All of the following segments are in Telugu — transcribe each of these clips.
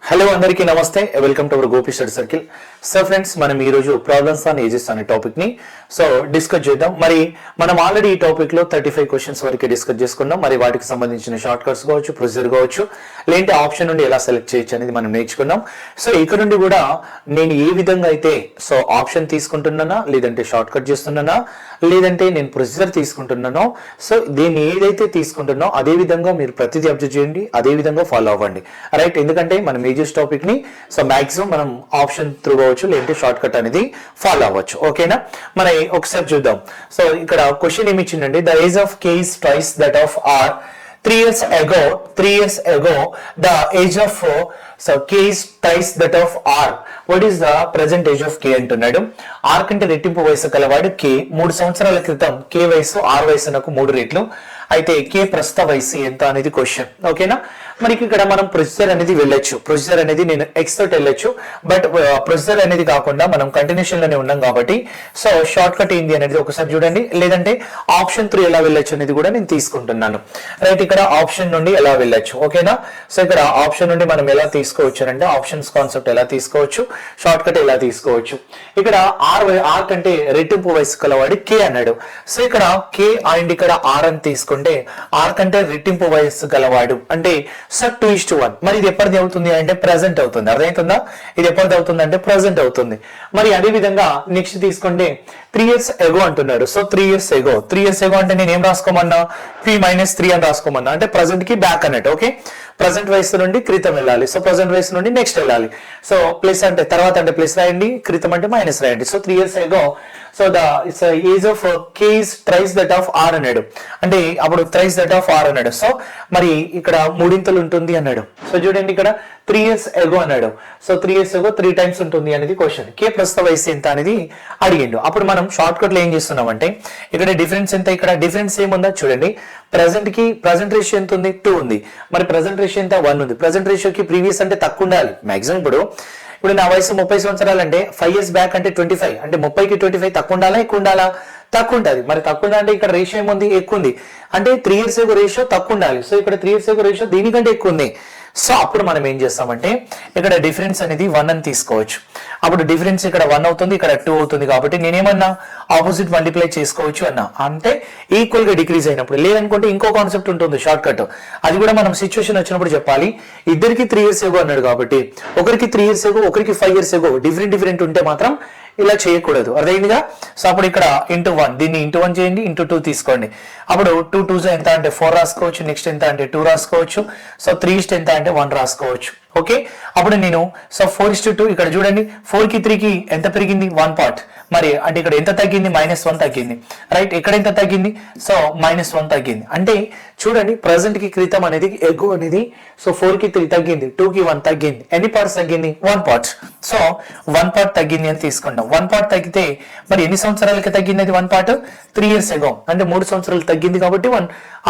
హలో అందరికీ నమస్తే, welcome to our Gopi study circle. So friends, మనం ఈ రోజు ప్రాబ్లమ్స్ ఆన్ ఏజెస్ అనే టాపిక్ ని డిస్కస్ చేద్దాం. మరి మనం ఆల్రెడీ ఈ టాపిక్ లో 35 క్వశ్చన్స్ వరకు డిస్కస్ చేసుకున్నాం. మరి వాటికి సంబంధించిన షార్ట్ కట్స్ కావచ్చు, ప్రొసీజర్ కావచ్చు, లేదంటే ఆప్షన్ నుండి ఎలా సెలెక్ట్ చేయొచ్చు అనేది మనం నేర్చుకున్నాం. సో ఇక్కడ నుండి కూడా నేను ఏ విధంగా అయితే ఆప్షన్ తీసుకుంటున్నానా, లేదంటే షార్ట్ కట్ చేస్తున్నానా, లేదంటే నేను ప్రొసీజర్ తీసుకుంటున్నానో, సో దీన్ని ఏదైతే తీసుకుంటున్నానో అదే విధంగా మీరు ప్రతిదీ అబ్జర్వ్ చేయండి, అదే విధంగా ఫాలో అవ్వండి. రైట్? ఎందుకంటే మనం ఏజెస్ టాపిక్ ని మాక్సిమం మనం ఆప్షన్ త్రూ కావచ్చు, లేదంటే షార్ట్ కట్ అనేది ఫాలో అవ్వచ్చు. ఓకేనా? మన ఒకసారి చూద్దాం. సో ఇక్కడ క్వశ్చన్ ఏమి ఇచ్చిందండి, the age of K is twice that of R. 3 years ago the age of k is twice that of r. What is the present age of k అంటున్నాడు. r కంటే రెట్టింపు వయసు కలవాడు k. 3 సంవత్సరాల క్రితం k వయసు r వయసునకు 3 రెట్లు. అయితే k ప్రస్తుత వయసు ఎంత అనేది క్వశ్చన్. ఓకేనా? మనకి ఇక్కడ మనం ప్రొసీజర్ అనేది వెళ్ళొచ్చు. ప్రొసీజర్ అనేది నేను ఎక్స్ తోటి వెళ్ళొచ్చు, బట్ ప్రొసీజర్ అనేది కాకుండా మనం కంటిన్యూషన్ లోనే ఉన్నాం కాబట్టి సో షార్ట్ కట్ ఏంది అనేది ఒకసారి చూడండి, లేదంటే ఆప్షన్ 3 ఎలా వెళ్ళొచ్చు అనేది కూడా నేను తీసుకుంటున్నాను. రైట్? ఇక్కడ ఆప్షన్ నుండి ఎలా వెళ్ళొచ్చు. ఓకేనా? సో ఇక్కడ ఆప్షన్ నుండి మనం ఎలా తీసుకోవచ్చు అంటే ఆప్షన్స్ కాన్సెప్ట్ ఎలా తీసుకోవచ్చు, షార్ట్ కట్ ఎలా తీసుకోవచ్చు. ఇక్కడ ఆర్ కంటే రెట్టింపు వయసు కలవాడి కే అన్నాడు. సో ఇక్కడ కే అండ్ ఇక్కడ ఆర్ అని తీసుకుంటే ఆర్ కంటే రెట్టింపు వయస్సు గలవాడు అంటే సో 2:1. మరి ఇది ఎప్పటిది అవుతుంది అంటే ప్రెసెంట్ అవుతుంది. అర్థమవుతుందా? ఇది ఎప్పటిది అవుతుంది అంటే ప్రెసెంట్ అవుతుంది. మరి అదే విధంగా నెక్స్ట్ తీసుకుంటే 3 years ago అంటున్నాడు. సో 3 years ago అంటే నేను ఏం రాసుకోమన్నా, p-3 అని రాసుకోమన్నా, అంటే ప్రెసెంట్ కి బ్యాక్ అన్నట్టు. ఓకే? ప్రెసెంట్ వయసు నుండి క్రితం వెళ్ళాలి. సో ప్రెసెంట్ వయసు నుండి నెక్స్ట్ వెళ్ళాలి. సో ప్లస్ అంటే తర్వాత అంటే ప్లస్ రాయండి, క్రితం అంటే మైనస్ రాయండి. So 3 years ago so the age of k is thrice that of r అన్నాడు. అంటే అప్పుడు thrice that of r అన్నాడు. సో మరి ఇక్కడ మూడింతలు ఉంటుంది అన్నాడు. సో చూడండి, ఇక్కడ 3 years ago అన్నాడు. సో 3 years ago 3 times ఉంటుంది అనేది క్వశ్చన్. k ప్రస్తుత వయసు ఎంత అనేది అడిగిండు. అప్పుడు మనం షార్ట్ కట్ లో ఏం చేస్తున్నాం అంటే ఇక్కడ డిఫరెన్స్ ఎంత, ఇక్కడ డిఫరెన్స్ ఏముందో చూడండి. ప్రెసెంట్ రేషియో ఎంత ఉంది? 2 ఉంది. మరి ప్రెసెంట్ రేషియో ఎంత? 1 ఉంది. ప్రెసెంట్ రేషియోకి ప్రీవియస్ అంటే తక్కువ ఉండాలి మాక్సిమం. ఇప్పుడు నా వయసు 30 సంవత్సరాలు అంటే 5 years బ్యాక్ అంటే 25, అంటే 30కి 25 తక్కువ ఉండాలా, ఎక్కువ ఉండాలా? తక్కువ ఉంటుంది. మరి తక్కువ ఉండాలంటే ఇక్కడ రేషియో ఏముంది? ఎక్కువ ఉంది. అంటే 3 years ago రేషియో తక్కువ ఉండాలి. సో ఇక్కడ 3 years ago రేషియో దీనికంటే ఎక్కువ ఉంది. సో అప్పుడు మనం ఏం చేస్తామంటే ఇక్కడ డిఫరెన్స్ అనేది 1 అని తీసుకోవచ్చు. అప్పుడు డిఫరెన్స్ ఇక్కడ 1 అవుతుంది, ఇక్కడ 2 అవుతుంది. కాబట్టి నేనేమన్నా ఆపోజిట్ మల్టిప్లై చేసుకోవచ్చు అన్నా, అంటే ఈక్వల్ గా డిక్రీజ్ అయినప్పుడు. లేదనుకుంటే ఇంకో కాన్సెప్ట్ ఉంటుంది షార్ట్ కట్, అది కూడా మనం సిచ్యువేషన్ వచ్చినప్పుడు చెప్పాలి. ఇద్దరికి 3 years ago అన్నాడు కాబట్టి ఒకరికి 3 years ago, ఒకరికి 5 years ago డిఫరెంట్ ఉంటే మాత్రం ఇలా చేయకూడదు. అర్థమైందిగా? సో అప్పుడు ఇక్కడ *1, దీన్ని *1 చేయండి, *2 తీసుకోండి. అప్పుడు 2 2s ఎంత అంటే 4 రాసుకోవచ్చు. నెక్స్ట్ ఎంత అంటే 2 రాసుకోవచ్చు. సో 3 ఎంత అంటే 1 రాసుకోవచ్చు. ఓకే? అప్పుడు నేను 4:2 ఇక్కడ చూడండి, 4కి 3కి ఎంత పెరిగింది? 1 part. మరి అంటే ఇక్కడ ఎంత తగ్గింది? -1 తగ్గింది. రైట్? ఇక్కడ ఎంత తగ్గింది? సో -1 తగ్గింది. అంటే చూడండి, ప్రెసెంట్ కి క్రితం అనేది ఎగో అనేది సో 4కి 3 తగ్గింది, 2కి 1 తగ్గింది. ఎన్ని పార్ట్స్ తగ్గింది? 1 part. సో 1 part తగ్గింది అని తీసుకుంటాం. 1 part తగ్గితే మరి ఎన్ని సంవత్సరాలకి తగ్గింది అది 1 part? 3 years ago అంటే 3 సంవత్సరాలు తగ్గింది కాబట్టి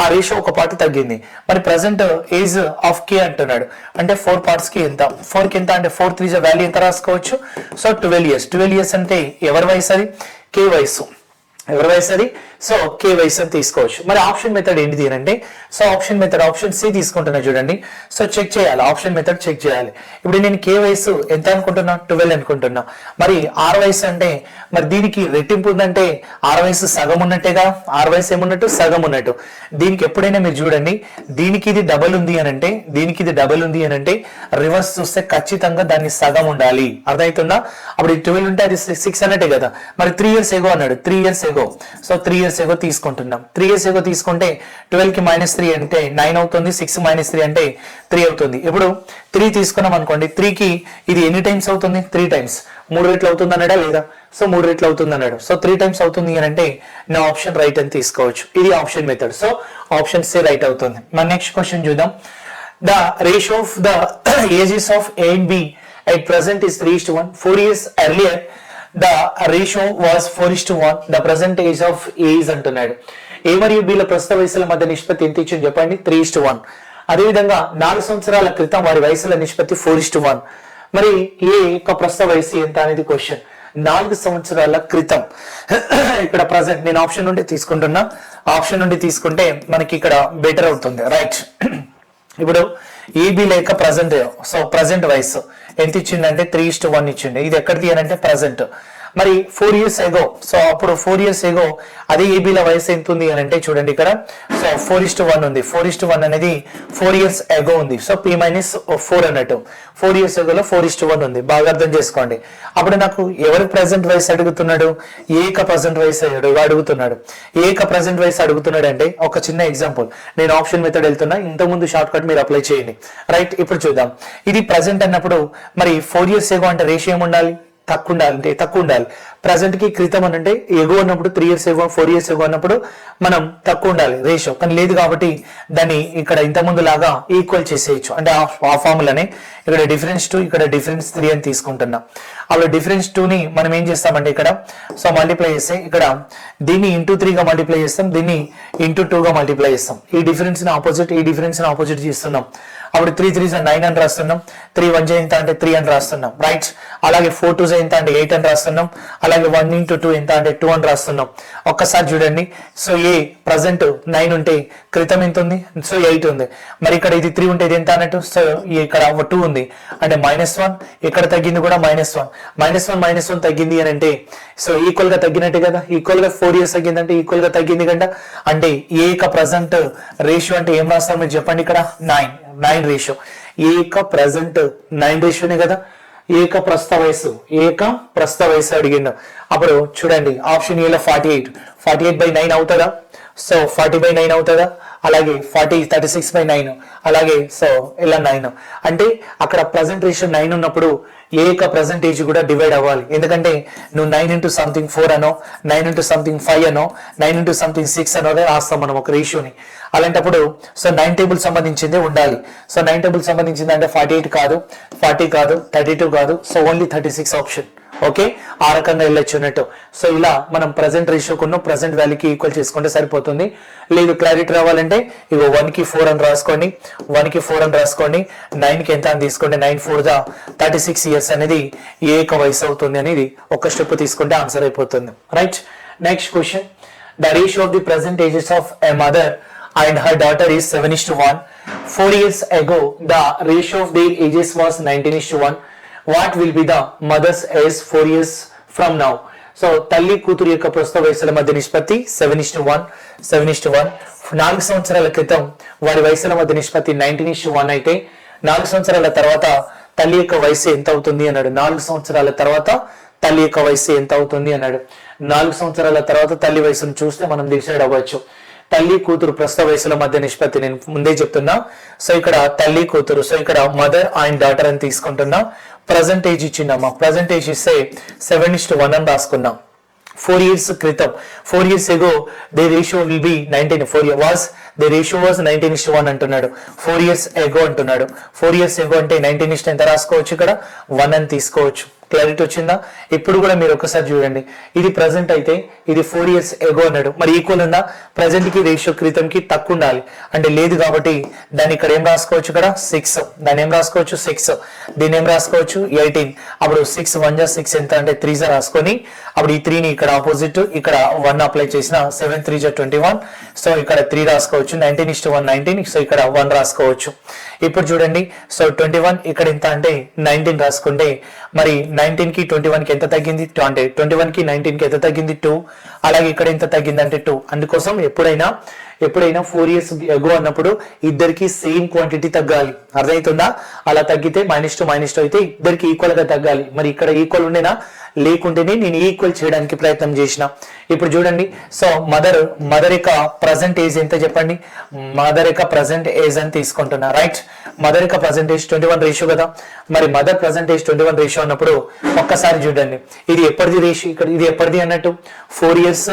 ఆ రేషియో ఒక పార్ట్ తగ్గింది. మరి ప్రెసెంట్ ఏజ్ ఆఫ్ కే అంటున్నాడు అంటే 4 parts కి ఎంత? 4 కి ఎంత అంటే 4 3 వాల్యూ ఎంత రాసుకోవచ్చు? So 12 years. 12 years అంటే ఎవరి వయసు అది? కే వయసు. ఎవరి వయసు అది? సో కే వయసు అని తీసుకోవచ్చు. మరి ఆప్షన్ మెథడ్ ఏంటిది అంటే సో ఆప్షన్ సి తీసుకుంటున్నా. చూడండి, సో చెక్ చేయాలి, ఆప్షన్ మెథడ్ చెక్ చేయాలి. ఇప్పుడు నేను కే వయసు ఎంత అనుకుంటున్నా? 12 అనుకుంటున్నా. మరి ఆర్ వయసు అంటే మరి దీనికి రెట్టింపు ఉందంటే ఆర్ వయసు సగం ఉన్నట్టేగా. ఆర్ వయసు ఏమున్నట్టు? సగం ఉన్నట్టు. దీనికి ఎప్పుడైనా మీరు చూడండి, దీనికి ఇది డబల్ ఉంది అని అంటే, దీనికి ఇది డబల్ ఉంది అని అంటే రివర్స్ చూస్తే ఖచ్చితంగా దాన్ని సగం ఉండాలి. అర్థమవుతుందా? అప్పుడు 12 ఉంటే అది 6 అన్నట్టే కదా. మరి 3 years ago అన్నాడు. 3 years ago. So 3 years ago తీసుకుంటున్నాం. 3 years ago తీసుకుంటే 12 కి -3 అంటే 9 అవుతుంది. 6 - 3 అంటే 3 అవుతుంది. ఇప్పుడు 3 తీసుకున్నాం అనుకోండి, 3కి ఇది ఎన్ని టైమ్స్ అవుతుంది? 3 times. 3 రెట్లు అవుతుంది అన్నాడా లేదా? సో 3 రెట్లు అవుతుంది అన్నాడు. సో 3 times అవుతుంది అని అంటే నా ఆప్షన్ రైట్ అని తీసుకోవచ్చు. ఇది option method. So option C right అవుతుంది. మన నెక్స్ట్ క్వశ్చన్ చూద్దాం. The ratio of the ages of A and B at present is 3:1. 4 years earlier the ratio was 4:1. the present age of A is అంటున్నాడు. A మరియు B ల ప్రస్తుత వయసుల మధ్య నిష్పత్తి ఎంత ఇచ్చింది చెప్పండి? 3:1. అదేవిధంగా 4 సంవత్సరాల క్రితం వారి వయసుల నిష్పత్తి 4:1. మరి ఏ యొక్క ప్రస్తుత వయసు ఎంత అనేది క్వశ్చన్. 4 సంవత్సరాల క్రితం ఇక్కడ ప్రజెంట్ నేను ఆప్షన్ నుండి తీసుకుంటున్నా. ఆప్షన్ నుండి తీసుకుంటే మనకి ఇక్కడ బెటర్ అవుతుంది. రైట్? ఇప్పుడు ఈబీ లేక ప్రజెంట్, సో ప్రజెంట్ వయసు ఎంత ఇచ్చిందంటే 3:1 ఇచ్చిండు. ఇది ఎక్కడిది అని అంటే ప్రజెంట్. మరి 4 years ఎగో, సో అప్పుడు 4 years ఎగో అదే ఏబీల వయసు ఎంత ఉంది అని అంటే చూడండి ఇక్కడ, సో 4:1 ఉంది. 4:1 అనేది 4 years ఎగో ఉంది. సో P-4 అన్నట్టు 4 years ఎగోలో 4:1 ఉంది. బాగా అర్థం చేసుకోండి. అప్పుడు నాకు ఎవరు ప్రజెంట్ వయసు అడుగుతున్నాడు? ఏక ప్రజెంట్ వయసు అడుగుతున్నాడు. ఏక ప్రజెంట్ వయసు అడుగుతున్నాడు అంటే ఒక చిన్న ఎగ్జాంపుల్, నేను ఆప్షన్ మెథడ్ వెళ్తున్నా, ఇంతకుముందు షార్ట్ కట్ మీరు అప్లై చేయండి. రైట్, ఇప్పుడు చూద్దాం. ఇది ప్రజెంట్ అన్నప్పుడు మరి 4 years ఎగో అంటే రేషియో ఏముండాలి? తక్కువ ఉండాలి. ప్రజెంట్ కి క్రితం అని అంటే ఎగో అన్నప్పుడు 3 years ఎగో 4 years ఎగో అన్నప్పుడు మనం తక్కువ ఉండాలి రేషియో, కానీ లేదు కాబట్టి దాన్ని ఇక్కడ ఇంతకుముందు లాగా ఈక్వల్ చేసేయచ్చు. అంటే ఆ ఫార్ములానే ఇక్కడ డిఫరెన్స్ 2 ఇక్కడ డిఫరెన్స్ 3 అని తీసుకుంటున్నాం. అప్పుడు డిఫరెన్స్ 2 ని మనం ఏం చేస్తామంటే ఇక్కడ సో మల్టిప్లై చేస్తే ఇక్కడ దీన్ని ఇంటూ 3 గా మల్టిప్లై చేస్తాం, దీన్ని ఇంటూ 2 గా మల్టిప్లై చేస్తాం. ఈ డిఫరెన్స్ ని ఆపోజిట్ చేస్తున్నాం. అప్పుడు 3 3s 9 అని రాస్తున్నాం. 3 1 ఎంత అంటే 3 అని రాస్తున్నాం. రైట్, అలాగే 4 2s ఎంత అంటే 8 అని రాస్తున్నాం. అలాగే 1 into 2 ఎంత అంటే 2 అని రాస్తున్నాం. ఒక్కసారి చూడండి, సో ఏ ప్రజెంట్ 9 ఉంటే క్రితం ఎంత ఉంది? సో 8 ఉంది. మరి ఇక్కడ ఇది 3 ఉంటే ఇది ఎంత అన్నట్టు? సో ఇక్కడ 2 ఉంది అంటే -1. ఇక్కడ తగ్గింది కూడా -1 తగ్గింది అని అంటే సో ఈక్వల్ గా తగ్గినట్టే కదా. ఈక్వల్ గా 4 years తగ్గింది అంటే ఈక్వల్ గా తగ్గింది కంట. అంటే ఏక ప్రజెంట్ రేషియో అంటే ఏం రాస్తాం మీరు చెప్పండి? ఇక్కడ 9 రేషియో. ఏక ప్రజెంట్ 9 రేషియోనే కదా. ఏక ప్రస్తుత వయసు అడిగిండు. అప్పుడు చూడండి ఆప్షన్ ఏలో 48/9 అవుతుందా? సో 40/9 అవుతుందా? అలాగే 36/9, అలాగే సో ఇలా 9. అంటే అక్కడ ప్రజెంట్ రేషియో 9 ఉన్నప్పుడు ఏక పర్సెంటేజ్ కూడా డివైడ్ అవ్వాలి. ఎందుకంటే నువ్వు 9 into something 4 అనో, 9 into something 5 అనో, 9 into something 6 అనో రాస్తాం మనం ఒక రేషియోని. అలాంటప్పుడు సో 9 టేబుల్ సంబంధించిందే ఉండాలి. సో 9 టేబుల్ సంబంధించింది అంటే 48 కాదు, 40 కాదు, 32 కాదు, సో ఓన్లీ 36 ఆప్షన్. ఓకే, ఆ రకంగా వెళ్ళొచ్చు అన్నట్టు. సో ఇలా మనం ప్రజెంట్ రేషియోకున్న ప్రజెంట్ వాల్యూకి ఈక్వల్ చేసుకుంటే సరిపోతుంది. లేదు క్లారిటీ రావాలంటే ఇగో 1 కి 4 అని రాసుకోండి, 1 కి 4 అని రాసుకోండి, 9 కి ఎంత అని తీసుకోండి, 9 4 36 years అనేది ఏక వయసు అవుతుంది అనేది ఒక స్టెప్ తీసుకుంటే ఆన్సర్ అయిపోతుంది. Right, next question. The ratio of the present ages of a mother and her daughter is 7:1. 4 years ago, the ratio of their ages was 19:1. What will be the mother's age 4 years from now? So, తల్లి కూతురు యొక్క ప్రస్తుత వయసుల మధ్య నిష్పత్తి 7:1. 4 సంవత్సరాల క్రితం వారి వయసుల మధ్య నిష్పత్తి 19:1 అయితే 4 సంవత్సరాల తర్వాత తల్లి యొక్క వయసు ఎంత అవుతుంది అన్నాడు. 4 సంవత్సరాల తర్వాత తల్లి యొక్క వయసు ఎంత అవుతుంది అన్నాడు. 4 సంవత్సరాల తర్వాత తల్లి వయసును చూస్తే మనం డిసైడ్ అవ్వచ్చు. తల్లి కూతురు ప్రస్తుత వయసుల మధ్య నిష్పత్తి నేను ముందే చెప్తున్నా. సో ఇక్కడ తల్లి కూతురు, సో ఇక్కడ మదర్ అండ్ డాటర్ అని తీసుకుంటున్నా. ప్రజెంట్ ఏజ్ ఇచ్చిందమ్మా, ప్రజెంట్ ఏజ్ ఇస్తే 7:1 అని రాసుకున్నాం. 4 years క్రితం, 4 years ago the ratio will be 19. The ratio was 19:1 అంటున్నాడు. 4 years ago అంటున్నాడు. 4 years ago అంటే 19 ఎంత రాసుకోవచ్చు? ఇక్కడ 1 అని తీసుకోవచ్చు. క్లారిటీ వచ్చిందా? ఇప్పుడు కూడా మీరు ఒకసారి చూడండి, ఇది ప్రజెంట్ అయితే ఇది 4 years ago అన్నాడు. మరి ఈక్వల్ ఉందా? ప్రజెంట్ కి రేషియో క్రితం కి తక్కువ ఉండాలి అంటే లేదు కాబట్టి దాన్ని ఇక్కడ ఏం రాసుకోవచ్చు? ఇక్కడ 6. దాన్ని ఏం రాసుకోవచ్చు? 6. దీన్ని ఏం రాసుకోవచ్చు? 18. అప్పుడు 6 1 6 ఎంత అంటే 3 రాసుకొని అప్పుడు ఈ 3ని ఇక్కడ ఆపోజిట్ ఇక్కడ 1 అప్లై చేసిన 7 3 21. సో ఇక్కడ 3 రాసుకోవచ్చు. 19:1 19. సో ఇక్కడ 1 రాసుకోవచ్చు. ఇప్పుడు చూడండి, సో 21 ఇక్కడ ఎంత అంటే 19 రాసుకుంటే మరి 19 కి 21 కి ఎంత తగ్గింది? అంటే 21 కి 19 కి ఎంత తగ్గింది? 2. అలాగే ఇక్కడ ఎంత తగ్గింది అంటే 2. అందుకోసం ఎప్పుడైనా 4 years ago అన్నప్పుడు ఇద్దరికి సేమ్ క్వాంటిటీ తగ్గాలి. అర్థమవుతుందా? అలా తగ్గితే -2 అయితే ఇద్దరికి ఈక్వల్ గా తగ్గాలి. మరి ఇక్కడ ఈక్వల్ ఉండేనా? లేకుంటేనే నేను ఈక్వల్ చేయడానికి ప్రయత్నం చేసిన. ఇప్పుడు చూడండి, సో మదర్ యొక్క ప్రజెంట్ ఏజ్ ఎంత చెప్పండి? మదర్ యొక్క ప్రజెంట్ ఏజ్ అని తీసుకుంటున్నా. రైట్, మదర్ యొక్క ప్రజెంట్ ఏజ్ 21 రేషియో కదా. మరి మదర్ ప్రజెంట్ ఏజ్ 21 రేషియో అన్నప్పుడు ఒక్కసారి చూడండి, ఇది ఎప్పటిది రేషియో? ఇక్కడ ఇది ఎప్పటిది అన్నట్టు 4 years.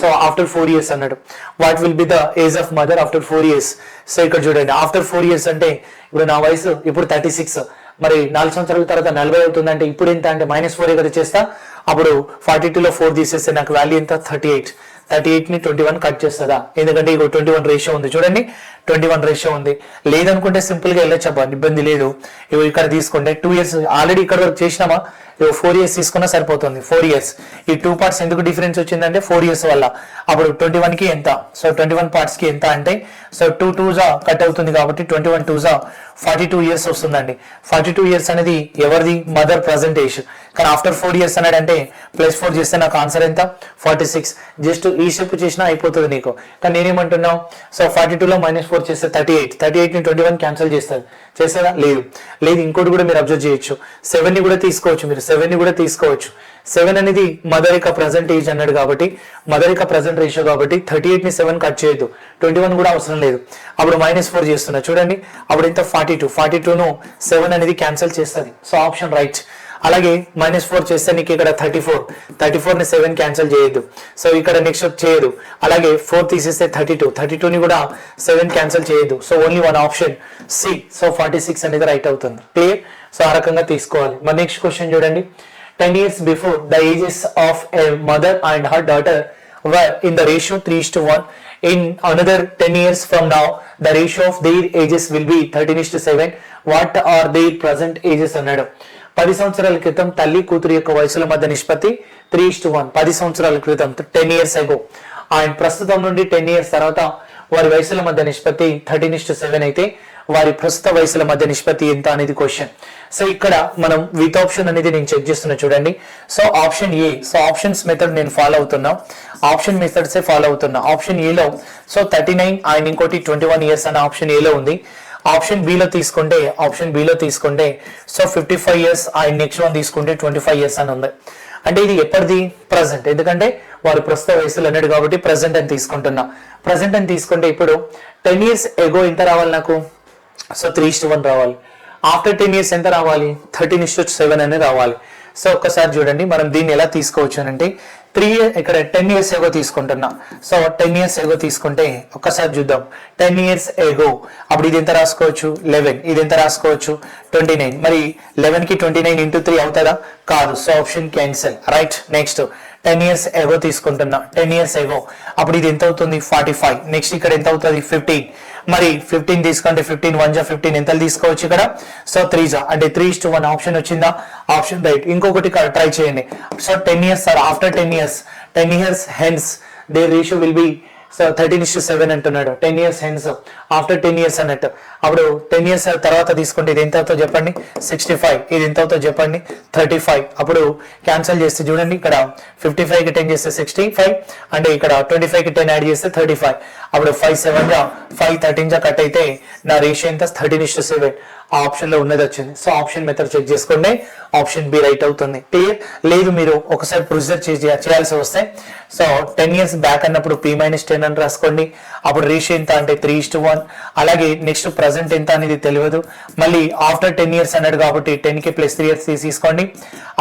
సో ఆఫ్టర్ 4 years అన్నాడు. What will be the age of mother after 4 years? So ఇక్కడ చూడండి, ఆఫ్టర్ 4 years అంటే ఇప్పుడు నా వయసు ఇప్పుడు 36. మరి 4 సంవత్సరాల తర్వాత 40 అవుతుంది అంటే ఇప్పుడు ఎంత అంటే -4 కదా చేస్తా. అప్పుడు 42లో 4 తీసేస్తే నాకు వాల్యూ ఎంత? 38. 38ని 21 కట్ చేస్తుందా? ఎందుకంటే ఇక 21 రేషియో ఉంది. చూడండి 21 రేషియో ఉంది. లేదనుకుంటే సింపుల్ గా వెళ్ళొచ్చబ్బా, ఇబ్బంది లేదు. ఇక్కడ తీసుకుంటే 2 years ఆల్రెడీ ఇక్కడ వరకు చేసినామా? 4 years తీసుకున్నా సరిపోతుంది. 4 years ఈ 2 parts ఎందుకు డిఫరెన్స్ వచ్చిందంటే 4 years వల్ల. అప్పుడు 21 కి ఎంత, సో 21 parts కి ఎంత అంటే సో 2 2s కట్ అవుతుంది కాబట్టి 21 2s 42 years వస్తుందండి. 42 years అనేది ఎవరిది, మదర్ ప్రజెంట్ ఏజ్. కానీ ఆఫ్టర్ 4 years అన్నాడంటే +4 చేస్తే నాకు ఆన్సర్ ఎంత 46. జస్ట్ ఈ స్టెప్ చేసినా అయిపోతుంది నీకు. కానీ నేనేమంటున్నావు, సో 42లో -4 చేస్తే 38 ని 21 క్యాన్సిల్ చేస్తారు. చేస్తారా? లేదు. ఇంకోటి కూడా మీరు అబ్జర్వ్ చేయొచ్చు, 7 ని కూడా తీసుకోవచ్చు, మీరు 7 ని కూడా తీసుకోవచ్చు. 7 అనేది మదర్ యొక్క ప్రజెంట్ ఏజ్ అన్నాడు కాబట్టి, మదర్ యొక్క ప్రజెంట్ రేషియో కాబట్టి 38 ని 7 కట్ చేయొద్దు, 21 కూడా అవసరం లేదు. అప్పుడు -4 చేస్తున్నా చూడండి, అప్పుడు ఎంత 42ను 7 అనేది క్యాన్సిల్ చేస్తుంది. So option right. అలాగే -4 చేస్తే నీకు ఇక్కడ 34 ని 7 క్యాన్సిల్ చేయొద్దు, సో ఇక్కడ నెక్స్ట్ చేయదు. అలాగే 4 తీసేస్తే 32 ని కూడా 7 క్యాన్సిల్ చేయొద్దు. So only one option C. So 46 అనేది రైట్ అవుతుంది. క్లియర్? సో ఆ రకంగా తీసుకోవాలి. మరి నెక్స్ట్ క్వశ్చన్ చూడండి. 10 years before, the ages of a mother and her daughter were in the ratio 3:1. In another 10 years from now, the ratio of their ages will be 13:7. What are their present ages అన్నాడు. 10 సంవత్సరాల క్రితం తల్లి కూతురు యొక్క వయసుల మధ్య నిష్పత్తి 3:1. 10 సంవత్సరాల క్రితం 10 years ago. అండ్ ప్రస్తుతం నుండి 10 years తర్వాత వారి వయసుల మధ్య నిష్పత్తి 13:7 అయితే వారి ప్రస్తుత వయసుల మధ్య నిష్పత్తి ఎంత అనేది క్వశ్చన్. సో ఇక్కడ మనం విత్ ఆప్షన్ అనేది నేను చెక్ చేస్తున్నా చూడండి. So option A, so options method నేను ఫాలో అవుతున్నా, ఆప్షన్ మెథడ్సే ఫాలో అవుతున్నా. ఆప్షన్ ఏలో సో 39 అండ్ ఇంకోటి 21 years అనే ఆప్షన్ ఏలో ఉంది. ఆప్షన్ బిలో తీసుకుంటే so 55 years and next one తీసుకుంటే 25 years అని ఉంది. అంటే ఇది ఎప్పటిది, ప్రజెంట్. ఎందుకంటే వారు ప్రస్తుత వయసులు అన్నాడు కాబట్టి ప్రజెంట్ అని తీసుకుంటున్నా. ప్రజెంట్ అని తీసుకుంటే ఇప్పుడు 10 years ఎగో ఎంత రావాలి నాకు, సో 3:1 రావాలి. ఆఫ్టర్ 10 years ఎంత రావాలి, 13:7 అని రావాలి. సో ఒక్కసారి చూడండి మనం దీన్ని ఎలా తీసుకోవచ్చు అంటే 3 years ఇక్కడ 10 years ఎగో తీసుకుంటున్నా. సో 10 years ఎగో తీసుకుంటే ఒక్కసారి చూద్దాం. 10 years ఎగో అప్పుడు ఇది ఎంత రాసుకోవచ్చు 11, ఇది ఎంత రాసుకోవచ్చు 29. మరి 11 కి 29 × 3 అవుతుందా? కాదు. So option cancel. Right. Next 10 years ఎగో తీసుకుంటున్నా. 10 years ఎగో అప్పుడు ఇది ఎంత అవుతుంది 45. నెక్స్ట్ ఇక్కడ ఎంత అవుతుంది 15. మరి 15 తీసుకుంటే 15 1 = 15 ఎంత తీసుకోవచ్చు ఇక్కడ, సో 3 అంటే 3:1 ఆప్షన్ వచ్చిందా? Option right. ఇంకొకటి ట్రై చేయండి. So 10 years sir, after 10 years hence their ratio will be so 13:7 అంటున్నాడు. 10 years hence ఆఫ్టర్ 10 years అన్నట్టు. అప్పుడు 10 years తర్వాత తీసుకుంటే ఇది ఎంత అవుతుందో చెప్పండి 65. ఇది ఎంత అవుతుందో చెప్పండి 35. అప్పుడు క్యాన్సిల్ చేస్తే చూడండి ఇక్కడ 55 కి 10 చేస్తే 65, అంటే ఇక్కడ 25 కి 10 యాడ్ చేస్తే 35. అప్పుడు 5 7 5 13 కట్ అయితే నా రేషియో ఎంత 13:7. ఆ ఆప్షన్ లో ఉన్నది వచ్చింది. సో ఆప్షన్ మెథడ్ చెక్ చేసుకోండి, ఆప్షన్ బి రైట్ అవుతుంది. క్లియర్? లేదు మీరు ఒకసారి ప్రొసీజర్ చేయాల్సి వస్తే సో 10 years బ్యాక్ అన్నప్పుడు P-10 అని రాసుకోండి. అప్పుడు రేషియో ఎంత అంటే 3:1. అలాగే నెక్స్ట్ ప్రజెంట్ ఎంత అనేది తెలియదు. మళ్ళీ ఆఫ్టర్ 10 years అన్నాడు కాబట్టి 10 కి +3 years తీసుకోండి.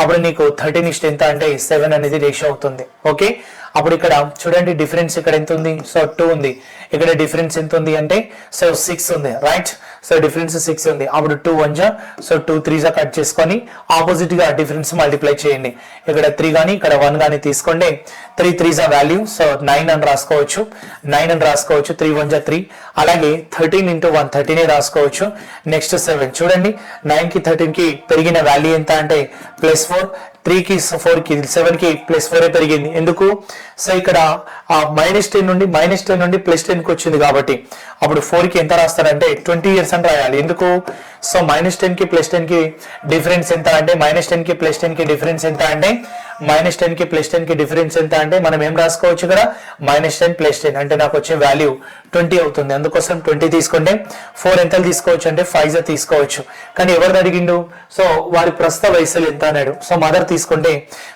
అప్పుడు నీకు 13 ఎంత అంటే 7 అనేది రేషియో అవుతుంది. ఓకే. అప్పుడు ఇక్కడ చూడండి డిఫరెన్స్ ఇక్కడ ఎంత ఉంది, సో 2 ఉంది. ఇక్కడ డిఫరెన్స్ ఎంత ఉంది అంటే సో 6 ఉంది. రైట్. సో డిఫరెన్స్ 6 ఉంది. అప్పుడు 2 1 సో 2 3 కట్ చేసుకొని ఆపోజిట్ గా డిఫరెన్స్ మల్టిప్లై చేయండి. ఇక్కడ 3 గానీ ఇక్కడ 1 గానీ తీసుకోండి. 3 3 వాల్యూ సో 9 అని రాసుకోవచ్చు. 3 1 3. అలాగే 13 × 1 13 రాసుకోవచ్చు. నెక్స్ట్ 7 చూడండి 9 కి 13 కి పెరిగిన వాల్యూ ఎంత అంటే +4. 3 కి 4 కి 7 కి +4 పెరిగింది. ఎందుకు? సో ఇక్కడ -10 నుండి +10 కి వచ్చింది కాబట్టి అప్పుడు 4 కి ఎంత రాస్తారంటే 20 years అని రాయాలి. ఎందుకు? సో -10 కి +10 కి డిఫరెన్స్ ఎంత అంటే -10 కి +10 కి డిఫరెన్స్ ఎంత అంటే -10 కి +10 కి డిఫరెన్స్ ఎంత అంటే మనం ఏం రాసుకోవచ్చు ఇక్కడ -10 +10 అంటే నాకు వచ్చే వాల్యూ 20 అవుతుంది. అందుకోసం 20 తీసుకుంటే 4 ఎంత తీసుకోవచ్చు అంటే 5 తీసుకోవచ్చు. కానీ ఎవరిని అడిగిండు? సో వారి ప్రస్తుత వయసులు ఎంత అన్నాడు. సో మదర్ తీసుకుంటే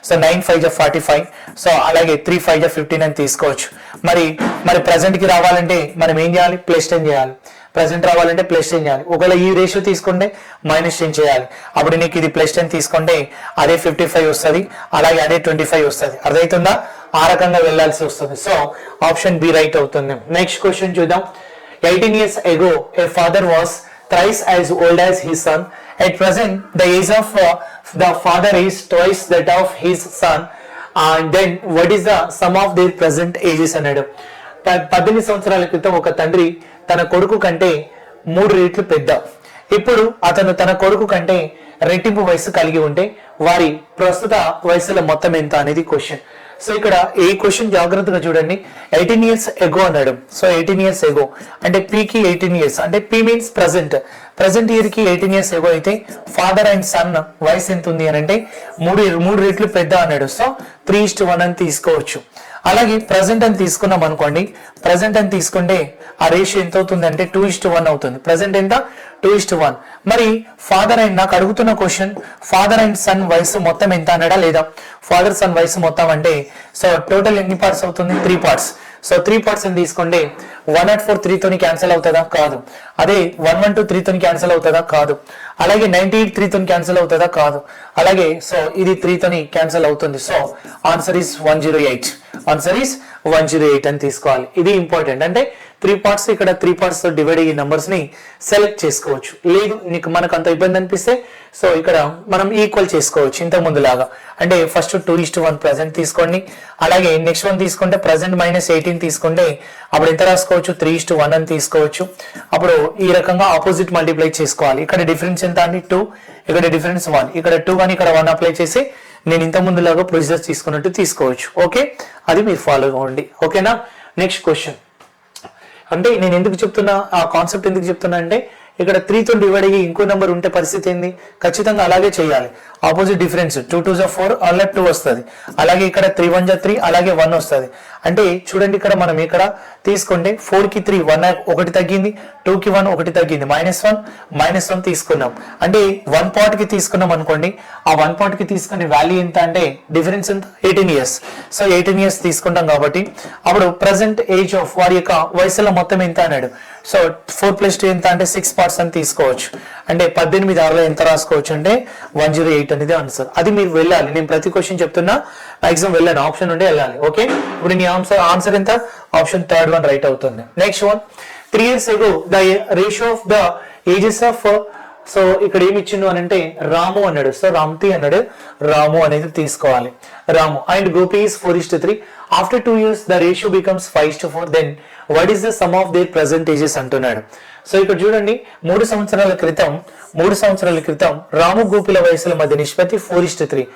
సో 9 5 = 45. సో అలాగే 3 5 = 15 అని తీసుకోవచ్చు. మరి ప్రజెంట్ కి రావాలంటే మనం ఏం చేయాలి? +10 చేయాలి. ప్రెసెంట్ రావాలంటే +10 చేయాలి. ఒకవేళ ఈ రేషియో తీసుకుంటే -10 చేయాలి. అప్పుడు నీకు ఇది +10 తీసుకుంటే అదే 55 వస్తుంది, అలాగే అదే 25 వస్తుంది. అర్థమవుతుందా? ఆ రకంగా వెళ్లాల్సి వస్తుంది. సో ఆప్షన్ బి రైట్ అవుతుంది. నెక్స్ట్ క్వశ్చన్ చూద్దాం. 18 years ago a father was thrice as old as his son. At present the age of the father is twice that of his son. And then what is the sum of their present ages అన్నాడు. 18 సంవత్సరాల క్రితం ఒక తండ్రి తన కొడుకు కంటే 3 రెట్లు పెద్ద. ఇప్పుడు అతను తన కొడుకు కంటే రెట్టింపు వయసు కలిగి ఉంటే వారి ప్రస్తుత వయసుల మొత్తం ఎంత అనేది క్వశ్చన్. సో ఇక్కడ ఈ క్వశ్చన్ జాగ్రత్తగా చూడండి. 18 years ఎగో అన్నాడు. సో 18 years ఎగో అంటే P కి 18 years అంటే P మీన్స్ ప్రజెంట్ ఇయర్ కి 18 years ఎగో అయితే ఫాదర్ అండ్ సన్ వయసు ఎంత ఉంది అని అంటే మూడు రెట్లు పెద్ద అన్నాడు. సో 3:1 అని తీసుకోవచ్చు. అలాగే ప్రజెంట్ అని తీసుకున్నాం అనుకోండి, ప్రజెంట్ అని తీసుకుంటే ఆ రేషియో ఎంత అవుతుంది అంటే 2:1 అవుతుంది. ప్రజెంట్ ఎంత 2:1. మరి ఫాదర్ అండ్ నాకు అడుగుతున్న క్వశ్చన్ ఫాదర్ అండ్ సన్ వయసు మొత్తం ఎంత అన్నాడా లేదా? ఫాదర్ సన్ వయసు మొత్తం అంటే సో టోటల్ ఎన్ని పార్ట్స్ అవుతుంది? 3 parts. సో 3 parts అని తీసుకుంటే 104 3 తోని క్యాన్సిల్ అవుతుందా? కాదు. అదే 112 3 తోని క్యాన్సిల్ అవుతుందా? కాదు. అలాగే 98 3 తోని క్యాన్సిల్ అవుతుందా? కాదు. అలాగే సో ఇది 3 తోని క్యాన్సిల్ అవుతుంది. So answer is 108. Answer is 108 అని తీసుకోవాలి. ఇది ఇంపార్టెంట్. అంటే 3 parts ఇక్కడ 3 parts తో డివైడ్ అయ్యే నంబర్స్ ని సెలెక్ట్ చేసుకోవచ్చు. లేదు మనకు అంత ఇబ్బంది అనిపిస్తే సో ఇక్కడ మనం ఈక్వల్ చేసుకోవచ్చు ఇంతకు ముందు లాగా. అంటే ఫస్ట్ 2:1 ప్రజెంట్ తీసుకోండి. అలాగే నెక్స్ట్ వన్ తీసుకుంటే ప్రజెంట్ -18 తీసుకుంటే అప్పుడు ఎంత రాసుకోవచ్చు? 3:1 అని తీసుకోవచ్చు. అప్పుడు ఈ రకంగా ఆపోజిట్ మల్టిప్లై చేసుకోవాలి. ఇక్కడ డిఫరెన్స్ ఎంత అండి? 2. ఇక్కడ డిఫరెన్స్ 1. ఇక్కడ 2 కానీ ఇక్కడ 1 అప్లై చేసి నేను ఇంత ముందులాగా ప్రొసీజర్ తీసుకున్నట్టు తీసుకోవచ్చు. ఓకే, అది మీరు ఫాలో అవ్వండి. ఓకేనా? Next question. అంటే నేను ఎందుకు చెప్తున్నా, ఆ కాన్సెప్ట్ ఎందుకు చెప్తున్నా అంటే ఇక్కడ 3 తో డివైడ్ అయ్యి ఇంకో నెంబర్ ఉంటే పరిస్థితి ఏంది? ఖచ్చితంగా అలాగే చేయాలి. ఆపోజిట్ డిఫరెన్స్ 2 2 4 అలా 2 వస్తుంది. అలాగే ఇక్కడ 3 1 3 అలాగే 1 వస్తుంది. అంటే చూడండి ఇక్కడ మనం ఇక్కడ తీసుకుంటే 4 కి 3 1 ఒకటి తగ్గింది, 2 కి 1 ఒకటి తగ్గింది, -1 తీసుకున్నాం. అంటే 1 part కి తీసుకున్నాం అనుకోండి, ఆ 1 part కి తీసుకునే వాల్యూ ఎంత అంటే డిఫరెన్స్ ఎంత? 18 years. సో 18 years తీసుకుంటాం కాబట్టి అప్పుడు ప్రజెంట్ ఏజ్ ఆఫ్ వారి యొక్క వయసుల మొత్తం ఎంత అన్నాడు. సో 4 + 2 ఎంత అంటే 6 parts అని తీసుకోవచ్చు. అంటే 18 6లో ఎంత రాసుకోవచ్చు అంటే 108 అనేది ఆన్సర్. అది మీరు వెళ్ళాలి. నేను ప్రతి క్వశ్చన్ చెప్తున్నా, మాక్సిమం వెళ్ళాను, ఆప్షన్ ఉండే వెళ్ళాలి. ఓకే, ఇప్పుడు నీ ఆన్సర్ ఎంత? ఆప్షన్ 3rd one రైట్ అవుతుంది. Next one, 3 years ago the ratio of the ages of so ఇక్కడ ఏమి ఇచ్చిండు అని అంటే రాము అన్నాడు. సో రామ్తి అన్నాడు, రాము అనేది తీసుకోవాలి. Ramu and Gopi is 4:3. After 2 years the ratio becomes 5:4. Then what is the sum of their present ages అంటున్నాడు. సో ఇక్కడ చూడండి, 3 సంవత్సరాల క్రితం రాము గోపిల వయసుల మధ్య నిష్పత్తి 4:3.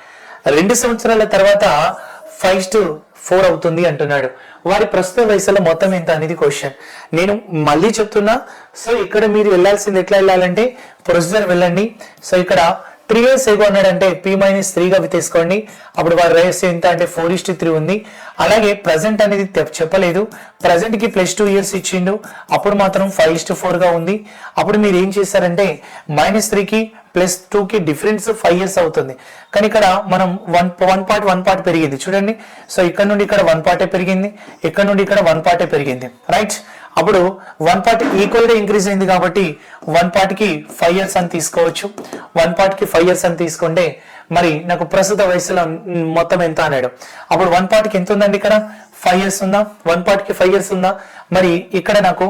2 సంవత్సరాల తర్వాత 5:4 అవుతుంది అంటున్నాడు. వారి ప్రస్తుత వయసులో మొత్తం ఎంత అనేది క్వశ్చన్. నేను మళ్ళీ చెప్తున్నా, సో ఇక్కడ మీరు వెళ్ళాల్సింది ఎట్లా వెళ్ళాలంటే ప్రొసీజర్ వెళ్ళండి. సో ఇక్కడ 3 years ago అన్నాడంటే P-3 గా తీసుకోండి. అప్పుడు వారి వయసు ఎంత అంటే 4:3 ఉంది. అలాగే ప్రజెంట్ అనేది చెప్పలేదు, ప్రజెంట్ కి +2 years ఇచ్చిండు, అప్పుడు మాత్రం 5:4 గా ఉంది. అప్పుడు మీరు ఏం చేశారంటే -3 కి +2 కి డిఫరెన్స్ 5 years అవుతుంది. కానీ ఇక్కడ మనం వన్ పార్ట్ పెరిగింది చూడండి. సో ఇక్కడ నుండి ఇక్కడ 1 part పెరిగింది, ఇక్కడ నుండి ఇక్కడ 1 part పెరిగింది, రైట్. అప్పుడు 1 part ఈక్వల్ గా ఇంక్రీజ్ అయింది కాబట్టి 1 part కి 5 years అని తీసుకోవచ్చు. 1 part కి 5 years అని తీసుకుంటే మరి నాకు ప్రస్తుత వయసులో మొత్తం ఎంత అన్నాడు. అప్పుడు 1 part కి ఎంత ఉందండి? ఇక్కడ 5 years ఉందా? 1 part కి 5 years ఉందా? మరి ఇక్కడ నాకు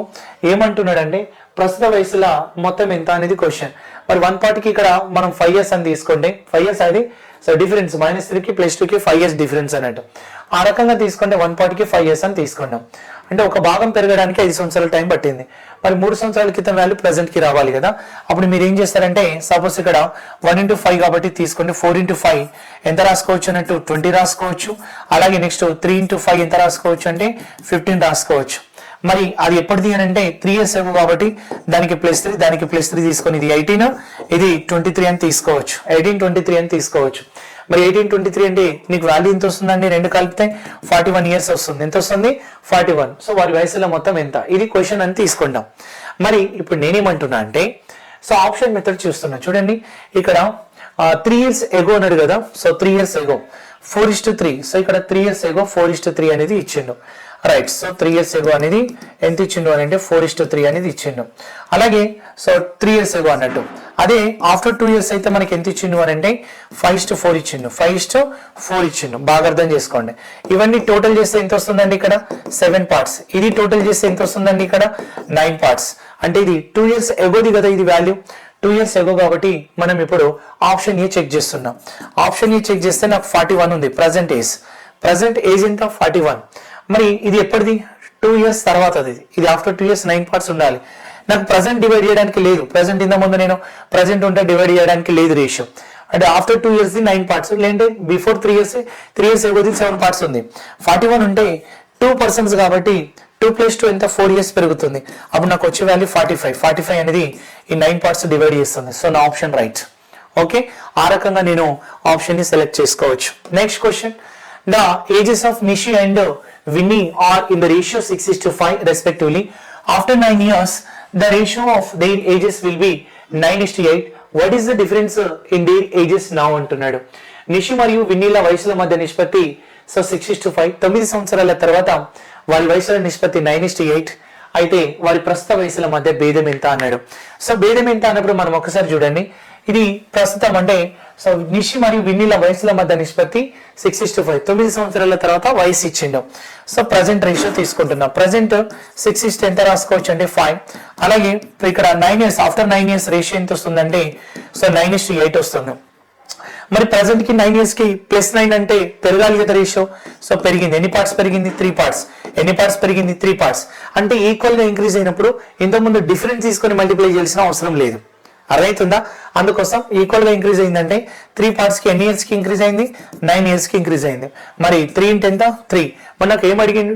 ఏమంటున్నాడు అంటే ప్రస్తుత వయసులో మొత్తం ఎంత అనేది క్వశ్చన్. మరి 1 part కి ఇక్కడ మనం 5 years అని తీసుకుంటే 5 years అది సో డిఫరెన్స్ -3 కి +2 కి 5 years డిఫరెన్స్ అన్నట్టు. ఆ రకంగా తీసుకుంటే 1 part కి 5 years అని తీసుకున్నాం. అంటే ఒక భాగం పెరగడానికి 5 సంవత్సరాల టైం పట్టింది. మరి 3 సంవత్సరాల క్రితం వాల్యూ ప్రెసెంట్ కి రావాలి కదా. అప్పుడు మీరు ఏం చేస్తారంటే సపోజ్ ఇక్కడ 1 × 5 కాబట్టి తీసుకోండి, 4 × 5 ఎంత రాసుకోవచ్చు అన్నట్టు 20 రాసుకోవచ్చు. అలాగే నెక్స్ట్ 3 × 5 ఎంత రాసుకోవచ్చు అంటే 15 రాసుకోవచ్చు. మరి అది ఎప్పటిది అని అంటే 3 years ago కాబట్టి దానికి +3 తీసుకొని ఇది 18, ఇది 23 అని తీసుకోవచ్చు. 18 23 అని తీసుకోవచ్చు. మరి 18 23 అంటే నీకు వాల్యూ ఎంత వస్తుందండి? 2 కలిపితే 41 years వస్తుంది. ఎంత వస్తుంది? 41. సో వారి వయసులో మొత్తం ఎంత? ఇది క్వశ్చన్ అని తీసుకుంటాం. మరి ఇప్పుడు నేనేమంటున్నా అంటే సో ఆప్షన్ మెథడ్ చూస్తున్నా చూడండి. ఇక్కడ 3 years ago అన్నాడు కదా. So 3 years ago 4:3. సో ఇక్కడ 3 years ago 4:3 అనేది ఇచ్చిండు, రైట్. సో 3 years ago అనేది ఎంత ఇచ్చిండు అని అంటే 4:3 అనేది ఇచ్చిండు. అలాగే సో 3 years ago అన్నట్టు. అదే ఆఫ్టర్ 2 years అయితే మనకి ఎంత ఇచ్చిండు అని అంటే 5:4 ఇచ్చిండు, 5:4 ఇచ్చిండు. బాగా అర్థం చేసుకోండి. ఇవన్నీ టోటల్ చేస్తే ఎంత వస్తుందండి? ఇక్కడ 7 parts. ఇది టోటల్ చేస్తే ఎంత వస్తుందండి? ఇక్కడ 9 parts. అంటే ఇది 2 years agoది కదా ఇది వాల్యూ. 2 years ago కాబట్టి మనం ఇప్పుడు ఆప్షన్ ఏ చెక్ చేస్తున్నాం. ఆప్షన్ ఏ చెక్ చేస్తే నాకు 41 ఉంది ప్రజెంట్ ఏజ్ ఎంత? 41. మరి ఇది ఎప్పటిది? 2 years తర్వాత. ఇది ఆఫ్టర్ 2 years 9 parts ఉండాలి. నాకు ప్రజెంట్ డివైడ్ చేయడానికి లేదు. ప్రజెంట్ ఇంత ముందు నేను ప్రజెంట్ ఉంటే డివైడ్ చేయడానికి లేదు రేషియో. అంటే ఆఫ్టర్ 2 years 9 parts, లేదంటే బిఫోర్ 3 years 3 years అయిపోతే 7 parts ఉంది. 41 ఉంటే 2 persons కాబట్టి 2 + 2 ఎంత 4 years పెరుగుతుంది. అప్పుడు నాకు వచ్చే వాల్యూ 45 అనేది ఈ 9 parts డివైడ్ చేస్తుంది. సో నా ఆప్షన్ రైట్. ఓకే, ఆ రకంగా నేను ఆప్షన్ ని సెలెక్ట్ చేసుకోవచ్చు. Next question, the ages of Nishi and Vinni are in the ratio 6:5 respectively. After 9 years the ratio of their ages will be 9:8. what is the difference in their ages now అంటున్నాడు. నిషి మరియు విన్నీల వయసుల మధ్య నిష్పత్తి సో 6:5. 9 సంవత్సరాల తర్వాత వారి వయసుల నిష్పత్తి 9:8 అయితే వారి ప్రస్తుత వయసుల మధ్య భేదం ఎంత అన్నాడు. సో భేదం ఎంత అన్నప్పుడు మనం ఒకసారి చూడండి, ఇది ప్రస్తుతం అంటే సో నిషి మరియు విన్నీల వయసుల మధ్య నిష్పత్తి 6:5. 9 సంవత్సరాల తర్వాత వయసు ఇచ్చిండు. సో ప్రజెంట్ రేషియో తీసుకుంటున్నాం. ప్రజెంట్ 6 ఎంత రాసుకోవచ్చు అంటే 5. అలాగే ఇక్కడ 9 years, ఆఫ్టర్ 9 years రేషియో ఎంత వస్తుందంటే సో 9:8 వస్తుంది. మరి ప్రజెంట్ కి 9 years కి +9 అంటే పెరగాలి కదా రేషియో. సో పెరిగింది. ఎన్ని పార్ట్స్ పెరిగింది? 3 parts. ఎన్ని పార్ట్స్ పెరిగింది? 3 parts. అంటే ఈక్వల్ గా ఇంక్రీజ్ అయినప్పుడు ఇంతకుముందు డిఫరెన్స్ తీసుకొని మల్టిప్లై చేయాల్సిన అవసరం లేదు. అర్థమవుతుందా? అందుకోసం ఈక్వల్ గా ఇంక్రీజ్ అయిందంటే 3 parts కి ఎన్ని ఇయర్స్ కి ఇంక్రీజ్ అయింది? 9 years కి ఇంక్రీజ్ అయింది. మరి 3 × ఎంత? 3. మనకు ఏం అడిగింది?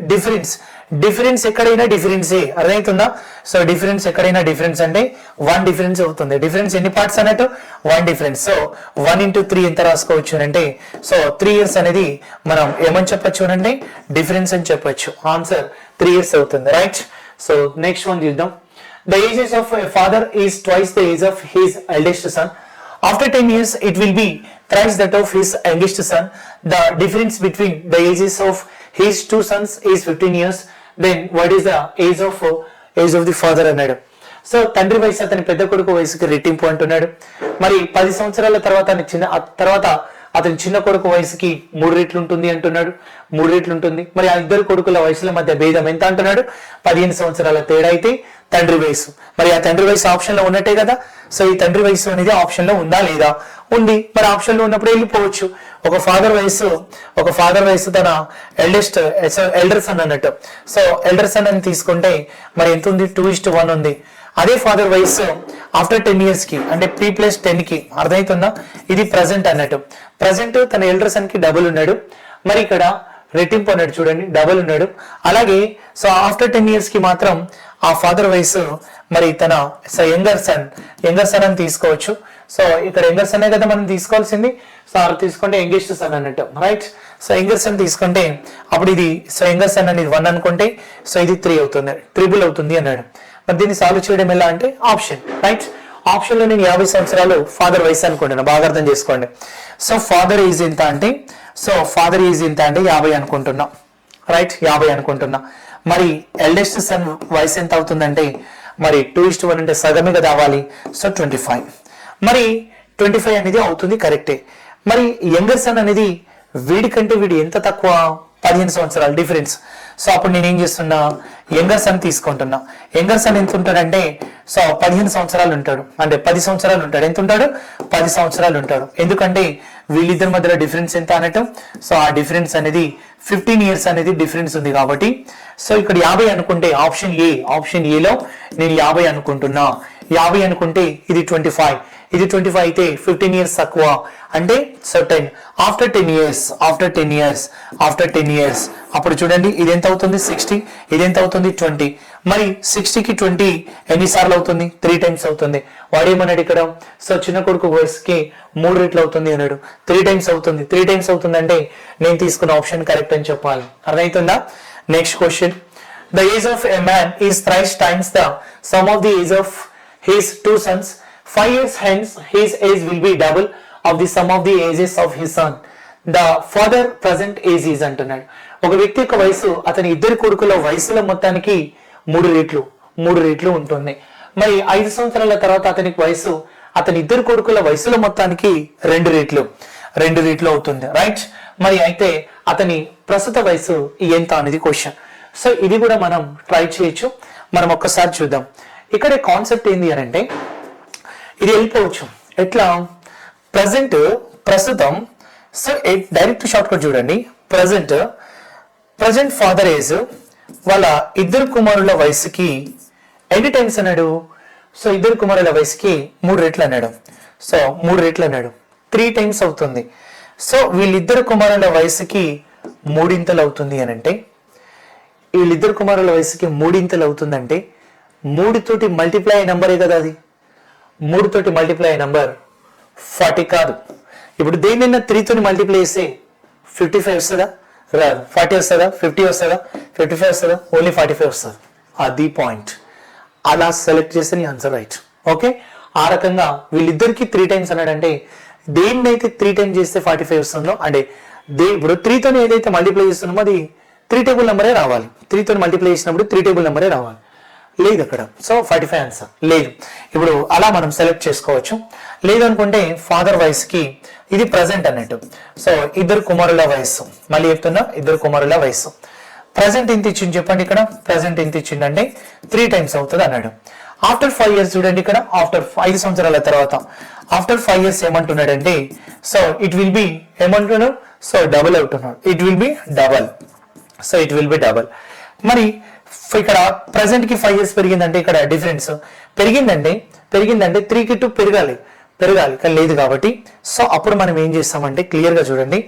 డిఫరెన్స్ ఎక్కడైనా డిఫరెన్సే. అర్థమవుతుందా? సో డిఫరెన్స్ ఎక్కడైనా డిఫరెన్స్ అంటే 1 డిఫరెన్స్ అవుతుంది. డిఫరెన్స్ ఎన్ని పార్ట్స్ అన్నట్టు? 1 డిఫరెన్స్. సో 1 × 3 ఎంత రాసుకోవచ్చు అంటే సో 3 years అనేది మనం ఏమని చెప్పొచ్చు అంటే డిఫరెన్స్ అని చెప్పొచ్చు. ఆన్సర్ 3 years అవుతుంది. రైట్. సో నెక్స్ట్ వన్ చూద్దాం. The ages of a father is twice the age of his eldest son. After 10 years, it will be thrice that of his youngest son. The difference between the ages of his 2 sons is 15 years. Then what is the age of the father అన్నాడు. సో తండ్రి వయసు అతని పెద్ద కొడుకు వయసుకి రెట్టింపు అంటున్నాడు. మరి 10 సంవత్సరాల తర్వాత అతని చిన్న కొడుకు వయసుకి 3 రెట్లు ఉంటుంది అంటున్నాడు. 3 రెట్లు ఉంటుంది. మరి ఆ ఇద్దరు కొడుకుల వయసుల మధ్య భేదం ఎంత అంటున్నాడు? 15 సంవత్సరాల తేడా అయితే తండ్రి వయసు. మరి ఆ తండ్రి వయసు ఆప్షన్ లో ఉన్నట్టే కదా. సో ఈ తండ్రి వయసు అనేది ఆప్షన్ లో ఉందా లేదా? ఉంది. మరి ఆప్షన్ లో ఉన్నప్పుడు వెళ్ళిపోవచ్చు. ఒక ఫాదర్ వయసు తన ఎల్డర్ సన్ అన్నట్టు. సో ఎల్డర్ సన్ అని తీసుకుంటే మరి ఎంత ఉంది? 2:1 ఉంది. అదే ఫాదర్ వయసు ఆఫ్టర్ 10 years కి అంటే 3 + 10 కి. అర్థమవుతుందా? ఇది ప్రజెంట్ అన్నట్టు. ప్రజెంట్ తన ఎల్డర్ సన్ కి డబుల్ ఉన్నాడు. మరి ఇక్కడ రెట్టింపు అన్నాడు చూడండి, డబుల్ ఉన్నాడు. అలాగే సో ఆఫ్టర్ 10 years కి మాత్రం ఆ ఫాదర్ వయసు మరి తన యంగర్ సన్ అని తీసుకోవచ్చు. సో ఇక్కడ యంగర్ సన్ కదా మనం తీసుకోవాల్సింది. సో తీసుకుంటే యంగెస్ట్ సన్ అన్నట్టు. రైట్. సో యంగర్ సన్ తీసుకుంటే అప్పుడు ఇది సో యంగర్ సన్ అనేది 1 అనుకుంటే సో ఇది 3 అవుతుంది, ట్రిపుల్ అవుతుంది అన్నాడు. మరి దీన్ని సాల్వ్ చేయడం ఎలా అంటే ఆప్షన్. రైట్. ఆప్షన్ లో నేను 50 సంవత్సరాలు ఫాదర్ వయసు అనుకుంటున్నా. బాగా అర్థం చేసుకోండి. సో ఫాదర్ ఏజ్ ఎంత అంటే 50 అనుకుంటున్నా. రైట్. 50 అనుకుంటున్నా. మరి ఎల్డెస్ట్ సన్ వయసు ఎంత అవుతుందంటే మరి 2:1 అంటే సగమే కదా అవ్వాలి. సో 25. మరి 25 అనేది అవుతుంది, కరెక్టే. మరి యంగర్ సన్ అనేది వీడికంటే ఎంత తక్కువ? 15 సంవత్సరాలు డిఫరెన్స్. సో అప్పుడు నేను ఏం చేస్తున్నా? యంగర్ సన్ తీసుకుంటున్నా. యంగర్ సన్ ఎంత ఉంటాడంటే సో 15 సంవత్సరాలు ఉంటాడు. అంటే 10 సంవత్సరాలు ఉంటాడు. ఎంత ఉంటాడు? 10 సంవత్సరాలు ఉంటాడు. ఎందుకంటే వీళ్ళిద్దరి మధ్యలో డిఫరెన్స్ ఎంత అనటం? సో ఆ డిఫరెన్స్ అనేది 15 years అనేది డిఫరెన్స్ ఉంది కాబట్టి సో ఇక్కడ 50 అనుకుంటే ఆప్షన్ ఏలో నేను 50 అనుకుంటున్నా. 50 అనుకుంటే ఇది 25. ఇది 25 అయితే 15 years తక్కువ అంటే సో 10. ఆఫ్టర్ 10 years అప్పుడు చూడండి ఇది ఎంత అవుతుంది? 60. ఇది ఎంత అవుతుంది? 20. మరి 60కి 20 ఎన్నిసార్లు అవుతుంది? 3 times అవుతుంది. వాడేమన్నాడు ఇక్కడ? సో చిన్న కొడుకు వయసుకి 3 రెట్లు అవుతుంది అన్నాడు. 3 times అవుతుంది. 3 times అవుతుంది అంటే నేను తీసుకున్న ఆప్షన్ కరెక్ట్ అని చెప్పాలి. అర్థమవుతుందా? Next question. The age of a man is thrice times the sum of the age of his 2 sons. 5 years hence his age will be double of the sum of the ages of his son. The father present age is అంటున్నాడు. ఒక వ్యక్తి యొక్క వయసు అతని ఇద్దరు కొడుకుల వయసుల మొత్తానికి 3 రెట్లు ఉంటుంది. మరి 5 సంవత్సరాల తర్వాత అతనికి వయసు అతని ఇద్దరు కొడుకుల వయసుల మొత్తానికి 2 రెట్లు అవుతుంది. రైట్. మరి అయితే అతని ప్రస్తుత వయసు ఎంత అనేది క్వశ్చన్. సో ఇది కూడా మనం ట్రై చేయొచ్చు. మనం ఒక్కసారి చూద్దాం. ఇక్కడ కాన్సెప్ట్ ఏంది అని అంటే ఇది వెళ్ళిపోవచ్చు. ఎట్లా? ప్రస్తుతం సో డైరెక్ట్ షార్ట్ కట్ చూడండి. ప్రజెంట్ ఫాదర్ ఏజ్ వాళ్ళ ఇద్దరు కుమారుల వయసుకి ఎన్ని టైమ్స్ అన్నాడు? సో ఇద్దరు కుమారుల వయసుకి 3 రెట్లు అన్నాడు. సో 3 రెట్లు అన్నాడు. 3 టైమ్స్ అవుతుంది. సో వీళ్ళిద్దరు కుమారుల వయసుకి మూడింతలు అవుతుంది అని అంటే, వీళ్ళిద్దరు కుమారుల వయసుకి మూడింతలు అవుతుందంటే 3 తోటి మల్టిప్లై అయ్యే నంబరే కదా అది. 3 తోటి మల్టిప్లై అయ్యే నంబర్ 40 కాదు. ఇప్పుడు దేన్నైనా 3 తోటి మల్టిప్లై చేస్తే 55 వస్తుందా? రాదు. 40 వస్తుందా? 50 వస్తుందా? 55 వస్తుందా? ఓన్లీ 45 వస్తుంది. అది పాయింట్. అలా సెలెక్ట్ చేస్తే నీ ఆన్సర్ రైట్. ఓకే, ఆ రకంగా వీళ్ళిద్దరికి 3 టైమ్స్ అన్నాడంటే దేన్నైతే 3 టైమ్స్ చేస్తే 45 వస్తుందో, అంటే ఇప్పుడు 3 తోని ఏదైతే మల్టిప్లై చేస్తున్నామో అది 3 టేబుల్ నెంబరే రావాలి. 3 తోని మల్టిప్లై చేసినప్పుడు 3 టేబుల్ నెంబరే రావాలి. లేదు అక్కడ. సో 45 ఆన్సర్ లేదు. ఇప్పుడు అలా మనం సెలెక్ట్ చేసుకోవచ్చు. లేదనుకుంటే ఫాదర్ వయసుకి ఇది ప్రజెంట్ అన్నట్టు. సో ఇద్దరు కుమారుల వయస్సు, మళ్ళీ చెప్తున్నా, ఇద్దరు కుమారుల వయస్సు ప్రజెంట్ ఎంత ఇచ్చింది చెప్పండి. ఇక్కడ ప్రజెంట్ ఎంత ఇచ్చిందంటే 3 టైమ్స్ అవుతుంది అన్నాడు. ఆఫ్టర్ 5 years చూడండి, ఇక్కడ ఆఫ్టర్ 5 సంవత్సరాల తర్వాత ఆఫ్టర్ 5 years ఏమంటున్నాడంటే, సో ఇట్ విల్ బి ఏమంటున్నాడు, సో డబుల్ అవుతున్నాడు. It will be double. So it will be double. మరి ఇక్కడ ప్రజెంట్ కి 5 years పెరిగిందంటే ఇక్కడ డిఫరెన్స్ పెరిగిందంటే 3కి 2 పెరగాలి కానీ లేదు కాబట్టి, సో అప్పుడు మనం ఏం చేస్తామంటే క్లియర్ గా చూడండి,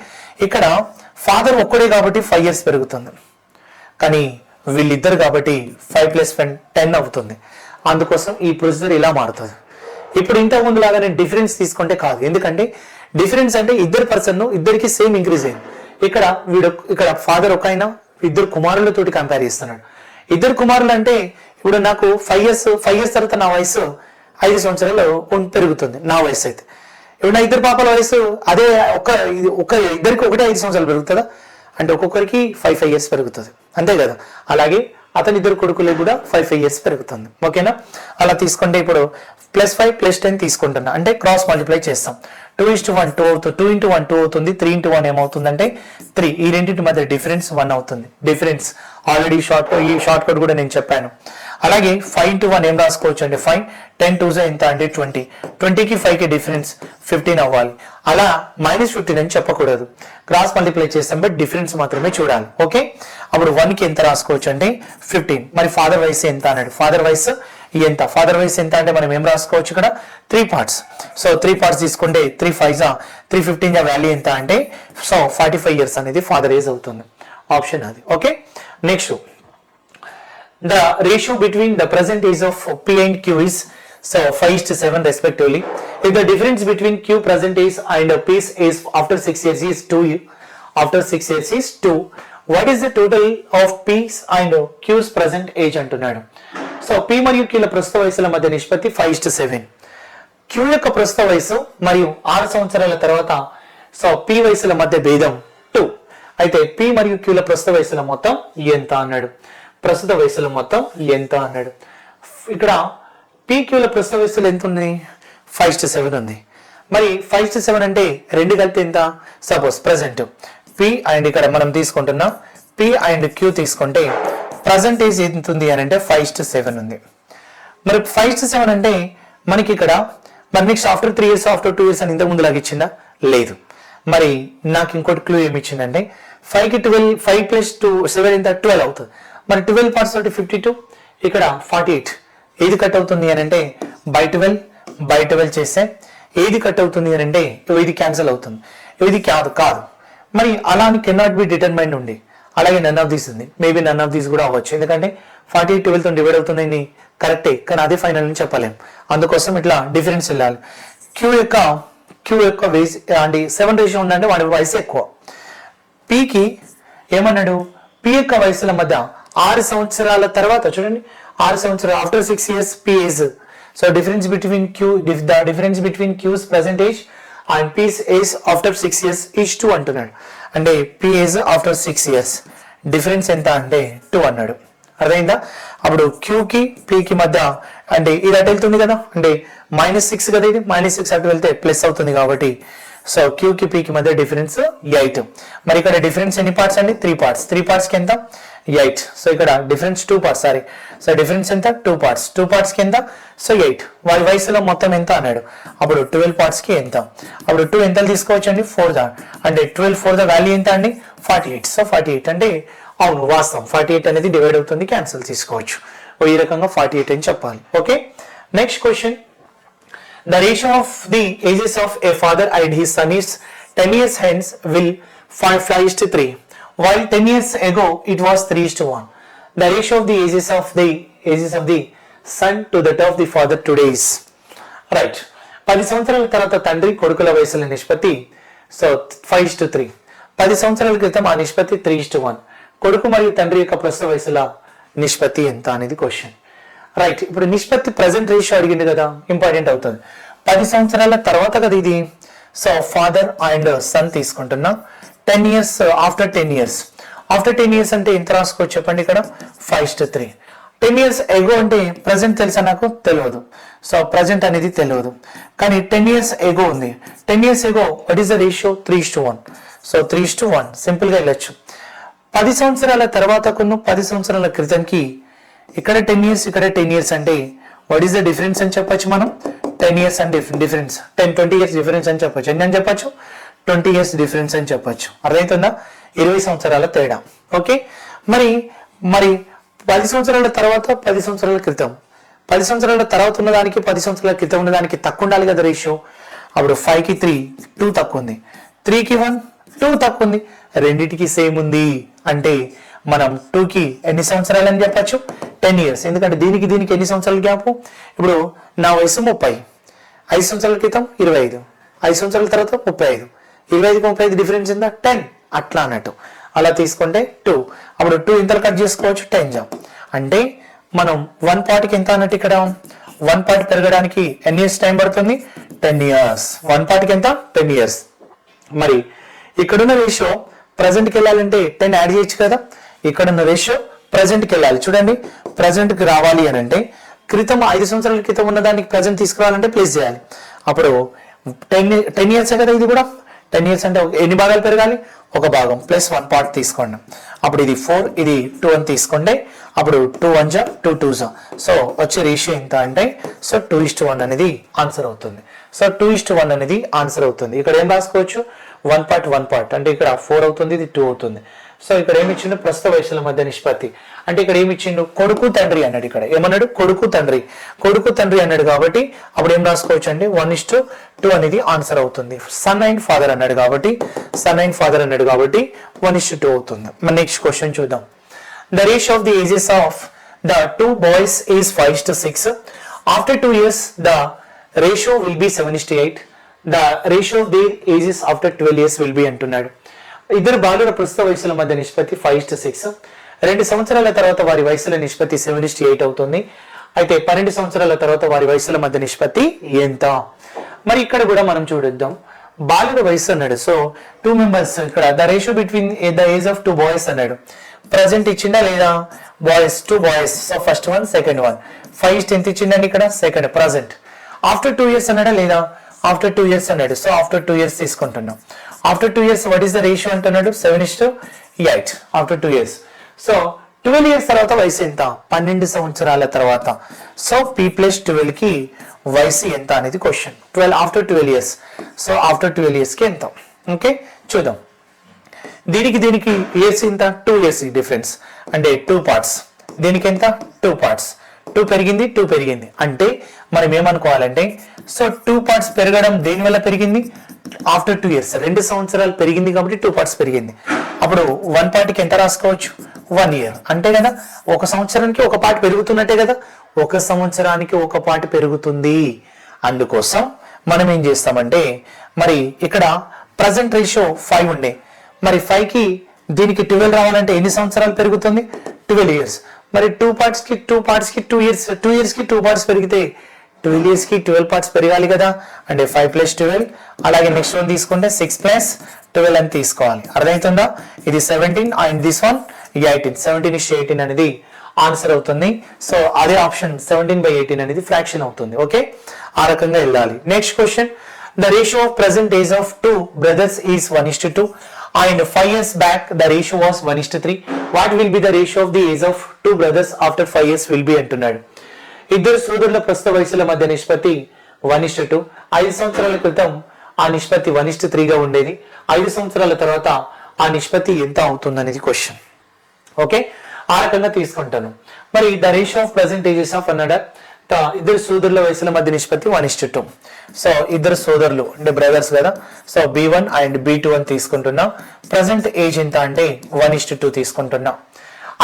ఇక్కడ ఫాదర్ ఒక్కడే కాబట్టి 5 years పెరుగుతుంది, కానీ వీళ్ళిద్దరు కాబట్టి 5 + 10 అవుతుంది. అందుకోసం ఈ ప్రొసీజర్ ఇలా మారుతుంది. ఇప్పుడు ఇంతకు ముందు లాగా నేను డిఫరెన్స్ తీసుకుంటే కాదు, ఎందుకంటే డిఫరెన్స్ అంటే ఇద్దరు పర్సన్ ఇద్దరికి సేమ్ ఇంక్రీజ్ అయింది. ఇక్కడ ఫాదర్ ఒక ఆయన ఇద్దరు కుమారులతోటి కంపేర్ చేస్తున్నాడు. ఇద్దరు కుమారులు అంటే ఇప్పుడు నాకు 5 years తర్వాత నా వయసు 5 సంవత్సరాలు పెరుగుతుంది నా వయసు. అయితే ఇప్పుడు నా ఇద్దరు పాపల వయసు అదే ఇద్దరికి ఒకటే 5 సంవత్సరాలు పెరుగుతుందా అంటే ఒక్కొక్కరికి 5 years పెరుగుతుంది, అంతే కదా. అలాగే అతని ఇద్దరు కొడుకులకు కూడా 5 years పెరుగుతుంది. ఓకేనా, అలా తీసుకుంటే ఇప్పుడు +5 + 10 తీసుకుంటున్నా అంటే క్రాస్ మల్టిప్లై చేస్తాం. 2:1 2 అవుతుంది, 2:1 2 అవుతుంది, 3:1 ఏమవుతుందంటే 3. ఈ రెండింటి మధ్య డిఫరెన్స్ 1 అవుతుంది. డిఫరెన్స్ ఆల్రెడీ ఈ షార్ట్ కట్ కూడా నేను చెప్పాను. అలాగే 5:1 ఏం రాసుకోవచ్చు అంటే 5, 10 2s ఎంత అంటే 20. 20కి 5కి డిఫరెన్స్ 15 అవ్వాలి. అలా -15 అని చెప్పకూడదు, క్రాస్ మల్టిప్లై చేస్తాం, బట్ డిఫరెన్స్ మాత్రమే చూడాలి. ఓకే, అప్పుడు 1కి ఎంత రాసుకోవచ్చు అంటే 15. మరి ఫాదర్ వయసు ఎంత అన్నాడు, ఫాదర్ వయసు ఎంత, ఫాదర్ వయసు ఎంత అంటే మనం ఏం రాసుకోవచ్చు ఇక్కడ 3 parts. సో 3 parts తీసుకుంటే 3 5s 315 వాల్యూ ఎంత అంటే సో 45 years అనేది ఫాదర్ ఏజ్ అవుతుంది. ఆప్షన్ అది. Okay, next the ratio between the present age of P and Q is so 5:7 respectively. If the difference between Q present age and P's age after 6 years is 2, what is the total of P's and Q's present age అంటున్నాడు. సో P మరియు Q ల ప్రస్తుత వయసుల మధ్య నిష్పత్తి 5:7. Q యొక్క ప్రస్తుత వయసు మరియు 6 సంవత్సరాల తర్వాత సో P వయసుల మధ్య భేదం 2. అయితే P మరియు Q ల ప్రస్తుత వయసుల మొత్తం ఎంత అన్నాడు, ప్రస్తుత వయసుల మొత్తం ఎంత అన్నాడు. ఇక్కడ PQ ల ప్రస్తుత వయసులు ఎంత ఉంది, 5:7 ఉంది. మరి 5:7 అంటే రెండు కలిపి ఎంత, సపోజ్ ప్రజెంట్ P అండ్ ఇక్కడ మనం తీసుకుంటున్నాం P అండ్ Q తీసుకుంటే ప్రజెంటేజ్ ఎంత ఉంది అని అంటే 5:7 ఉంది. మరి 5:7 అంటే మనకి ఇక్కడ మరి next after 3 years after 2 years అని ఇంతకు ముందు లాగా ఇచ్చిందా, లేదు. మరి నాకు ఇంకోటి క్లూ ఏమి ఇచ్చిందంటే 5కి 12, 5 + 2 7 ఎంత 12 అవుతుంది. మరి 12 parts తోటి 52, ఇక్కడ 48. ఏది కట్ అవుతుంది అని అంటే బై 12 చేస్తే ఏది కట్ అవుతుంది అని అంటే ఇది క్యాన్సిల్ అవుతుంది, ఇది కాదు. మరి అలా కెనాట్ బి డిటర్మైన్డ్ ఉంది. అలాగే నన్ ఆఫ్ దీస్ ఉంది, మేబీ నన్ ఆఫ్ దీస్ కూడా అవ్వచ్చు, ఎందుకంటే 48 12 తో డివైడ్ అవుతుంది కరెక్టే, కానీ అదే ఫైనల్ అని చెప్పలేం. అందుకోసం ఇట్లా డిఫరెన్స్ వెళ్ళాలి. క్యూ యొక్క వేస్ అంటే 7 రేషియో ఉందంటే వాడి వయసు ఎక్కువ. పీకి ఏమన్నాడు, పి యొక్క వయసుల మధ్య 6 సంవత్సరాల తర్వాత చూడండి, 6 సంవత్సరాలు after 6 years P age. So difference between the difference between Q's present age and P's age after 6 years is 2 అంటున్నాడు. అంటే P age after 6 years difference ఎంత అంటే 2 అన్నాడు. అర్థమైందా? అప్పుడు క్యూకి పీకి మధ్య అంటే ఇది అటు వెళ్తుంది కదా, అంటే -6 కదా, ఇది -6 అటు వెళ్తే ప్లస్ అవుతుంది కాబట్టి సో క్యూకి పీకి మధ్య డిఫరెన్స్ 8. మరి ఇక్కడ డిఫరెన్స్ ఎన్ని పార్ట్స్ అండి, 3 parts. 3 parts కి ఎంత 8. సో ఇక్కడ difference 2 parts, sorry. So difference ఎంత 2 parts. 2 parts కి ఎంత, సో 8. వారి వయసులో మొత్తం ఎంత అన్నాడు. అప్పుడు 12 parts కి ఎంత, అప్పుడు 2 ఎంతలు తీసుకోవచ్చు అండి 4 అంటే 12 4 వాల్యూ ఎంత అండి 48. సో 48 అంటే అవును వాస్తవం, 48 అనేది డివైడ్ అవుతుంది, క్యాన్సిల్ తీసుకోవచ్చు. ఈ రకంగా 48 అని చెప్పాలి. Okay, next question. The ratio of the ages of A father and his son is 10 years hence will 5:3, while 10 years ago it was 3:1. The ratio of the ages of the son to that of the father today is right. 10 సంవత్సరాల తర్వాత తండ్రి కొడుకుల వయసుల నిష్పత్తి సో 5:3. 10 సంవత్సరాల క్రితం ఆ నిష్పత్తి 3:1. కొడుకు మరియు తండ్రి యొక్క ప్రస్తుత వయసుల నిష్పత్తి ఎంత అనేది క్వశ్చన్. రైట్, ఇప్పుడు నిష్పత్తి ప్రజెంట్ రేషియో అడిగింది కదా, ఇంపార్టెంట్ అవుతుంది. 10 సంవత్సరాల తర్వాత కదా ఇది. సో ఫాదర్ అండ్ సన్ తీసుకుంటున్నా. 10 years after 10 years. After 10 years అంటే ఎంత రాసుకోవచ్చు చెప్పండి ఇక్కడ? 5:3. 10 years ఎగో అంటే ప్రజెంట్ తెలుసా నాకు? తెలియదు. సో ప్రజెంట్ అనేది తెలియదు, కానీ 10 years ఎగో ఉంది. 10 years ago what is the ratio? 3:1. So 3:1 simple గా వెళ్ళొచ్చు. 10 సంవత్సరాల తర్వాత 10 సంవత్సరాల క్రితంకి ఇక్కడ 10 years ఇక్కడ 10 years అంటే వాట్ ఈస్ ద డిఫరెన్స్ అని చెప్పొచ్చు మనం? 10 years and difference 20 years difference అని చెప్పొచ్చు. ఎన్ని అని చెప్పొచ్చు? 20 years డిఫరెన్స్ అని చెప్పొచ్చు. అర్థమవుతుందా? 20 సంవత్సరాల తేడా. ఓకే, మరి 10 సంవత్సరాల తర్వాత 10 సంవత్సరాల క్రితం, 10 సంవత్సరాల తర్వాత ఉన్నదానికి 10 సంవత్సరాల క్రితం ఉన్నదానికి తక్కువ ఉండాలి కదా రేషియో. అప్పుడు 5కి 3 2 తక్కువ ఉంది, 3కి 1 2 తక్కువ ఉంది, రెండింటికి సేమ్ ఉంది అంటే మనం 2కి ఎన్ని సంవత్సరాలు అని చెప్పచ్చు? 10 years. ఎందుకంటే దీనికి ఎన్ని సంవత్సరాల గ్యాప్? ఇప్పుడు నా వయసు 30, 5 సంవత్సరాల క్రితం 25, 5 సంవత్సరాల తర్వాత 35, 25కి 35 డిఫరెన్స్ ఉందా? 10. అట్లా అన్నట్టు అలా తీసుకుంటే 2. అప్పుడు 2 ఇంతలు కట్ చేసుకోవచ్చు, 10 జాబ్ అంటే మనం 1 పార్ట్కి ఎంత అన్నట్టు ఇక్కడ 1 పార్ట్ పెరగడానికి ఎన్ని ఇయర్స్ టైం పడుతుంది? 10 years. 1 పార్ట్కి ఎంత? 10 years. మరి ఇక్కడున్న రేషియో ప్రజెంట్కి వెళ్ళాలంటే 10 యాడ్ చేయొచ్చు కదా. ఇక్కడున్న రేషియో ప్రజెంట్కి వెళ్ళాలి. చూడండి, ప్రజెంట్కి రావాలి అని అంటే క్రితం 5 సంవత్సరాల క్రితం ఉన్న దానికి ప్రజెంట్ తీసుకురావాలంటే ప్లేస్ చేయాలి. అప్పుడు 10 years కదా ఇది కూడా. 10 years అంటే ఎన్ని భాగాలు పెరగాలి? ఒక భాగం ప్లస్ 1 పార్ట్ తీసుకోండి. అప్పుడు ఇది 4 ఇది 2 అని తీసుకోండి. అప్పుడు 2 1 జా 2 2 జా. సో వచ్చే రేషియో ఎంత అంటే సో 2:1 అనేది ఆన్సర్ అవుతుంది. సో 2:1 అనేది ఆన్సర్ అవుతుంది. ఇక్కడ ఏం రాసుకోవచ్చు? 1 పార్ట్ అంటే ఇక్కడ 4 అవుతుంది, ఇది 2 అవుతుంది. సో ఇక్కడ ఏమి ఇచ్చిండు? ప్రస్తుత వయసుల మధ్య నిష్పత్తి. అంటే ఇక్కడ ఏమి ఇచ్చిండు? కొడుకు తండ్రి అన్నాడు. ఇక్కడ ఏమన్నాడు? కొడుకు తండ్రి అన్నాడు కాబట్టి అప్పుడు ఏం రాసుకోవచ్చు అండి? 1:2 అనేది ఆన్సర్ అవుతుంది. సన్ అండ్ ఫాదర్ అన్నాడు కాబట్టి 1:2 అవుతుంది. మన నెక్స్ట్ క్వశ్చన్ చూద్దాం. The ratio of the ages of the 2 boys is 5:6. After 2 years the ratio will be 7:8. The ratio of the ages after 12 years will be అంటున్నాడు. ఇద్దరు బాలుర ప్రస్తుత వయసుల మధ్య నిష్పత్తి 5:6. 2 సంవత్సరాల తర్వాత వారి వయసుల నిష్పత్తి 7:8 అవుతుంది. అయితే 12 సంవత్సరాల తర్వాత వారి వయసుల మధ్య నిష్పత్తి ఎంత? మరి ఇక్కడ కూడా మనం చూద్దాం. బాలుర వయసు అన్నాడు. సో 2 members ఇక్కడ the ratio between the age of 2 boys అన్నాడు. ప్రజెంట్ ఇచ్చిందా లేదా? Boys 2 boys. So first one second one. 5 ఎంత ఇచ్చిందండి ఇక్కడ? Second present. ఆఫ్టర్ 2 years అన్నాడా లేదా? ఆఫ్టర్ 2 years అన్నాడు. సో ఆఫ్టర్ 2 years తీసుకుంటున్నాం. After 2 years what is the ratio అంటున్నాడు? 7:8 ఆఫ్టర్ 2 years. సో 12 years తర్వాత వయసు ఎంత? 12 సంవత్సరాల తర్వాత. సో P+12 కి వయసు ఎంత అనేది question. 12 after 12 years. So after 12 years కి ఎంత? ఓకే చూద్దాం. దీనికి ఇయర్స్ ఎంత? 2 years డిఫరెన్స్ అంటే 2 parts. దీనికి ఎంత? 2 parts. 2 పెరిగింది అంటే మనం ఏమనుకోవాలంటే సో 2 parts పెరగడం దేని వల్ల పెరిగింది? ఆఫ్టర్ 2 years 2 సంవత్సరాలు పెరిగింది కాబట్టి 2 parts పెరిగింది. అప్పుడు 1 పార్ట్కి ఎంత రాసుకోవచ్చు? 1 year అంతే కదా. 1 సంవత్సరానికి 1 పార్ట్ పెరుగుతున్నట్టే కదా. 1 సంవత్సరానికి 1 పార్ట్ పెరుగుతుంది. అందుకోసం మనం ఏం చేస్తామంటే మరి ఇక్కడ ప్రజెంట్ రేషియో 5 ఉండే, మరి 5కి దీనికి 12 రావాలంటే ఎన్ని సంవత్సరాలు పెరుగుతుంది? 12 years. మరి 2 పార్ట్స్కి 2 years 2 yearsకి 2 parts పెరిగితే 12 yearsకి 12 parts పెరగాలి కదా. అంటే 5+12. అలాగే నెక్స్ట్ వన్ తీసుకుంటే 6+12 అని తీసుకోవాలి. అర్థమవుతుందా? ఇది 17 అండ్ దిస్ వన్ 18. 17:18 అనేది ఆన్సర్ అవుతుంది. సో అదే ఆప్షన్ 17/18 అనేది ఫ్రాక్షన్ అవుతుంది. ఓకే, ఆ రకంగా వెళ్ళాలి. Next question. The ratio of present age of 2 brothers is 1:2 and 5 years back the ratio was 1:3. what will be the ratio of the age of 2 brothers after 5 years will be అంటున్నాడు. ఇద్దరు సోదరుల ప్రస్తుత వయసుల మధ్య నిష్పత్తి 1:2. 5 సంవత్సరాల క్రితం ఆ నిష్పత్తి 1:3గా ఉండేది. 5 సంవత్సరాల తర్వాత ఆ నిష్పత్తి ఎంత అవుతుంది అనేది క్వశ్చన్. ఓకే, ఆ రకంగా తీసుకుంటాను. మరి the ratio of present ages of అన్నాడా ఇద్దరు సోదరుల వయసుల మధ్య నిష్పత్తి 1:2. సో ఇద్దరు సోదరులు అంటే బ్రదర్స్ కదా, సో B1 అండ్ B2 అని తీసుకుంటున్నా. ప్రజెంట్ ఏజ్ ఎంత అంటే 1:2 తీసుకుంటున్నా.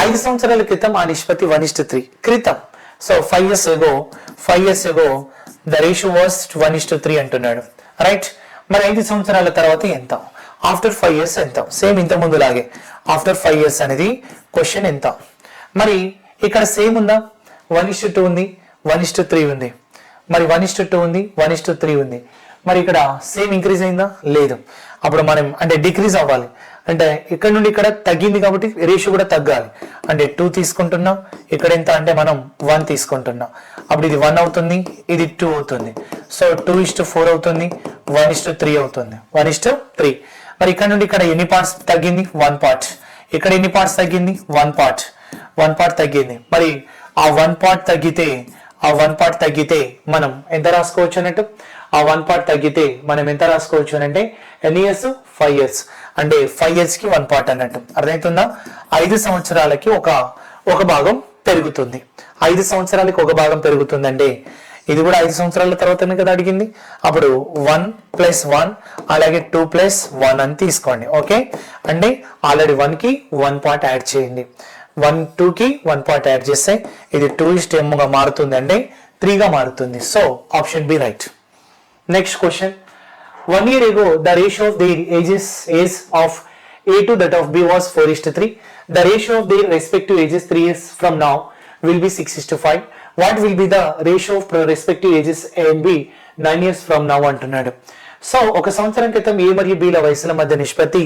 5 సంవత్సరాల క్రితం ఆ నిష్పత్తి 1:3 క్రితం. So 5 years ago the ratio was 1:3 అంటున్నాడు, రైట్. మరి 5 సంవత్సరాల తర్వాత ఎంత, ఆఫ్టర్ 5 years ఎంత, సేమ్ ఇంత ముందు లాగే ఆఫ్టర్ 5 years అనేది క్వశ్చన్ ఎంత. మరి ఇక్కడ సేమ్ ఉందా, 1:2 ఉంది, 1:3 ఉంది, మరి 1:2 ఉంది, 1:3 ఉంది. మరి ఇక్కడ సేమ్ ఇంక్రీజ్ అయిందా, లేదు. అప్పుడు మనం అంటే డిక్రీజ్ అవ్వాలి, అంటే ఇక్కడ నుండి ఇక్కడ తగ్గింది కాబట్టి రేషియో కూడా తగ్గాలి. అంటే 2 తీసుకుంటున్నాం, ఇక్కడ ఎంత అంటే మనం 1 తీసుకుంటున్నాం. అప్పుడు ఇది 1 అవుతుంది, ఇది 2 అవుతుంది. సో 2:4 అవుతుంది, 1:3 అవుతుంది, 1:3. మరి ఇక్కడ నుండి ఇక్కడ ఎన్ని పార్ట్స్ తగ్గింది, 1 part. ఇక్కడ ఎన్ని పార్ట్స్ తగ్గింది, 1 part తగ్గింది. మరి ఆ 1 part తగ్గితే మనం ఎంత రాసుకోవచ్చు అన్నట్టు, ఆ 1 part తగ్గితే మనం ఎంత రాసుకోవచ్చు అంటే ఎన్ని ఇయర్స్, 5 years. అంటే 5 years కి 1 part అన్నట్టు, అర్థమవుతుందా. 5 సంవత్సరాలకి ఒక భాగం పెరుగుతుంది. 5 సంవత్సరాలకి ఒక భాగం పెరుగుతుంది అంటే ఇది కూడా 5 సంవత్సరాల తర్వాతనే కదా అడిగింది. అప్పుడు 1 + 1 అలాగే 2 + 1 అని తీసుకోండి. ఓకే, అంటే ఆల్రెడీ 1 కి 1 part యాడ్ చేయండి. 1 2 కి 1 part యాడ్ చేస్తే ఇది 2:m గా మారుతుంది, అంటే 3 గా మారుతుంది. So option B right. Next question. 1 year ago the ratio of their ages of A to that of B was 4:3. The ratio of their respective ages 3 years from now will be 6:5. What will be the ratio of respective ages A and B 9 years from now అంటున్నాడు. సో ఒక సంవత్సరం క్రితం A మరియు B ల వయసుల మధ్య నిష్పత్తి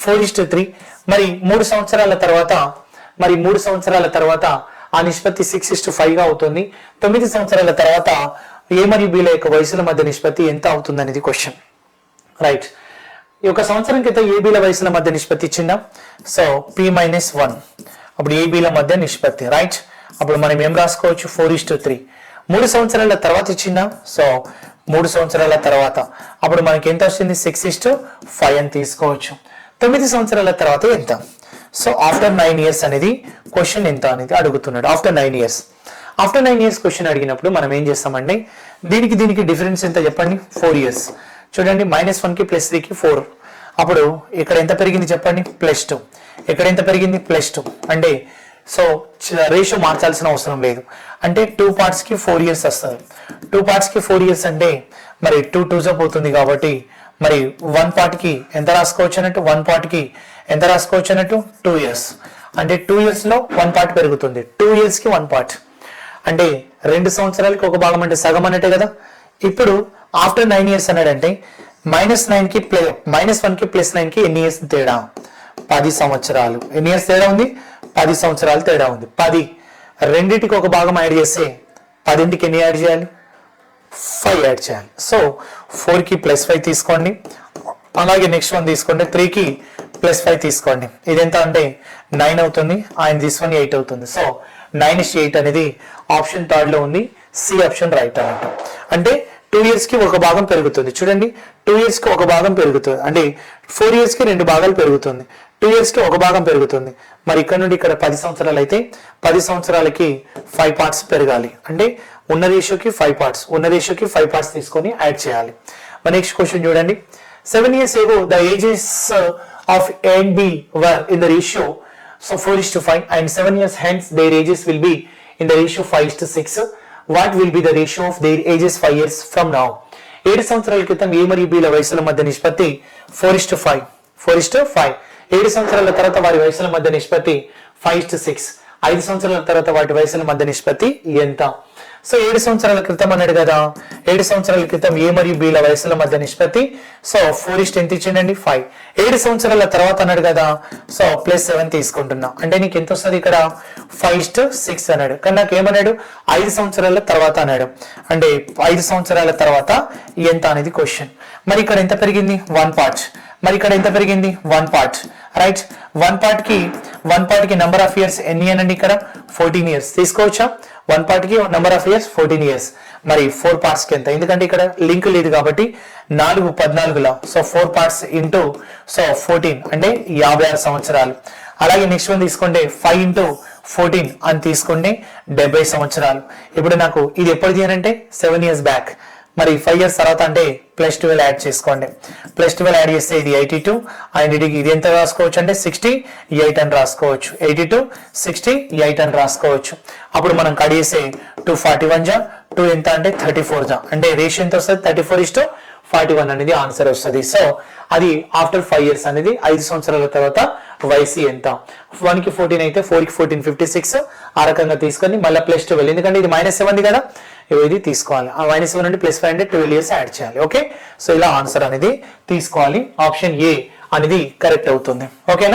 4:3. మరి 3 సంవత్సరాల తర్వాత ఆ నిష్పత్తి 6:5 గా అవుతుంది. 9 సంవత్సరాల తర్వాత A మరియు B ల యొక్క వయసుల మధ్య నిష్పత్తి ఎంత అవుతుంది అనేది క్వశ్చన్, రైట్. ఈ ఒక సంవత్సరం క్రితం AB ల వయసుల మధ్య నిష్పత్తి ఇచ్చిందా, సో P-1. అప్పుడు AB ల మధ్య నిష్పత్తి, రైట్. అప్పుడు మనం ఏం రాసుకోవచ్చు, 4:3. 3 సంవత్సరాల తర్వాత ఇచ్చిందా, సో 3 సంవత్సరాల తర్వాత అప్పుడు మనకి ఎంత వచ్చింది, 6:5 అని తీసుకోవచ్చు. 9 సంవత్సరాల తర్వాత ఎంత, సో ఆఫ్టర్ 9 years అనేది క్వశ్చన్ ఎంత అనేది అడుగుతున్నాడు. ఆఫ్టర్ 9 years క్వశ్చన్ అడిగినప్పుడు మనం ఏం చేస్తామంటే దీనికి డిఫరెన్స్ ఎంత చెప్పండి, 4 years. చూడండి, -1 కి +3 కి 4. అప్పుడు ఇక్కడ ఎంత పెరిగింది చెప్పండి, +2. ఇక్కడ ఎంత పెరిగింది, +2. అంటే సో రేషియో మార్చాల్సిన అవసరం లేదు. అంటే 2 parts కి 4 years వస్తుంది. 2 parts కి 4 years అంటే మరి 2 2s పోతుంది కాబట్టి మరి 1 part కి ఎంత రాసుకోవచ్చు అన్నట్టు, 1 part కి ఎంత రాసుకోవచ్చు అన్నట్టు 2 years. అంటే 2 years లో 1 part పెరుగుతుంది. 2 years కి 1 part అంటే 2 సంవత్సరాలకి ఒక భాగం అంటే సగం అన్నట్టే కదా. ఇప్పుడు ఆఫ్టర్ 9 years అన్నాడంటే -1 కి +9 కి ఎన్ని ఇయర్స్ తేడా, 10 సంవత్సరాలు. ఎన్ని ఇయర్స్ తేడా ఉంది, 10 సంవత్సరాలు తేడా ఉంది. 10 రెండింటికి ఒక భాగం యాడ్ చేస్తే 10కి ఎన్ని యాడ్ చేయాలి, 5 యాడ్ చేయాలి. సో 4 కి +5 తీసుకోండి, అలాగే నెక్స్ట్ 1 తీసుకోండి, 3 కి +5 తీసుకోండి. ఇది ఎంత అంటే 9 అవుతుంది, అండ్ దిస్ 1 8 అవుతుంది. సో 9:8 అనేది ఆప్షన్ 3 లో ఉంది. సి ఆప్షన్ రైట్ అన్నట్టు. అంటే 2 years కి ఒక భాగం పెరుగుతుంది. చూడండి, 2 years కి ఒక భాగం పెరుగుతుంది, అంటే 4 years కి 2 భాగాలు పెరుగుతుంది. 2 years కి ఒక భాగం పెరుగుతుంది. మరి ఇక్కడ నుండి ఇక్కడ 10 సంవత్సరాలు అయితే 10 సంవత్సరాలకి 5 parts పెరగాలి. అంటే ఉన్న రేషియోకి 5 parts తీసుకొని యాడ్ చేయాలి. మరి నెక్స్ట్ క్వశ్చన్ చూడండి. 7 years ago the ages of A and B were in the ratio so 4:5, and 7 years hence their ages will be in the ratio 5:6. What will be the ratio of their ages 5 years from now? 7 సంవత్సరాల క్రితం A మరియు B ల వయసుల మధ్య నిష్పత్తి 4:5. 7 సంవత్సరాల తర్వాత వారి వయసుల మధ్య నిష్పత్తి 5:6. 5 సంవత్సరాల తర్వాత వాటి వయసుల మధ్య నిష్పత్తి ఎంత? సో 7 సంవత్సరాల క్రితం అన్నాడు కదా, 7 సంవత్సరాల క్రితం A మరియు B ల వయసుల మధ్య నిష్పత్తి సో 4 ఎంత ఇచ్చిండండి, 5. 7 సంవత్సరాల తర్వాత అన్నాడు కదా, సో +7 తీసుకుంటున్నా. అంటే నీకు ఎంత వస్తుంది ఇక్కడ, 5:6 అన్నాడు. కానీ నాకు ఏమన్నాడు, 5 సంవత్సరాల తర్వాత అన్నాడు. అంటే 5 సంవత్సరాల తర్వాత ఎంత అనేది క్వశ్చన్. మరి ఇక్కడ ఎంత పెరిగింది, 1 part. మరి ఇక్కడ ఎంత పెరిగింది, 1 part, రైట్. 1 part కి నెంబర్ ఆఫ్ ఇయర్స్ ఎన్ని అనండి, ఇక్కడ 14 years తీసుకోవచ్చా. 1 part కి నెంబర్ ఆఫ్ ఇయర్స్ 14 years. మరి 4 parts కి ఎంత, ఎందుకంటే ఇక్కడ లింక్ లేదు కాబట్టి 4 14లా, సో 4 parts ఇంటూ సో 14 అంటే 56 సంవత్సరాలు. అలాగే నెక్స్ట్ వన్ తీసుకోండి, 5 × 14 అని తీసుకుంటే 70 సంవత్సరాలు. ఇప్పుడు నాకు ఇది ఎప్పటిది అని అంటే 7 years బ్యాక్. మరి 5 years తర్వాత అంటే +12 యాడ్ చేసుకోండి. +12 యాడ్ చేస్తే ఇది 82 అండ్ ఇది ఎంత రాసుకోవచ్చు అంటే 68 అని రాసుకోవచ్చు. 82 68 అని రాసుకోవచ్చు. అప్పుడు మనం కట్ చేసే 241 జా 2 ఎంత అంటే 34 జా అంటే రేషియో ఎంత వస్తుంది 34:41 అనేది ఆన్సర్ వస్తుంది. సో అది ఆఫ్టర్ 5 years అనేది 5 సంవత్సరాల తర్వాత వయసు ఎంత. 1 కి 14 అయితే 4 కి 14 56 ఆ రకంగా తీసుకొని మళ్ళీ +12 ఎందుకంటే ఇది -7 కదా ఇది తీసుకోవాలి. ఆ -7 నుండి +5 అంటే 12 years యాడ్ చేయాలి. ఓకే సో ఇలా ఆన్సర్ అనేది తీసుకోవాలి. ఆప్షన్ ఏ అనేది కరెక్ట్ అవుతుంది. ఓకేనా.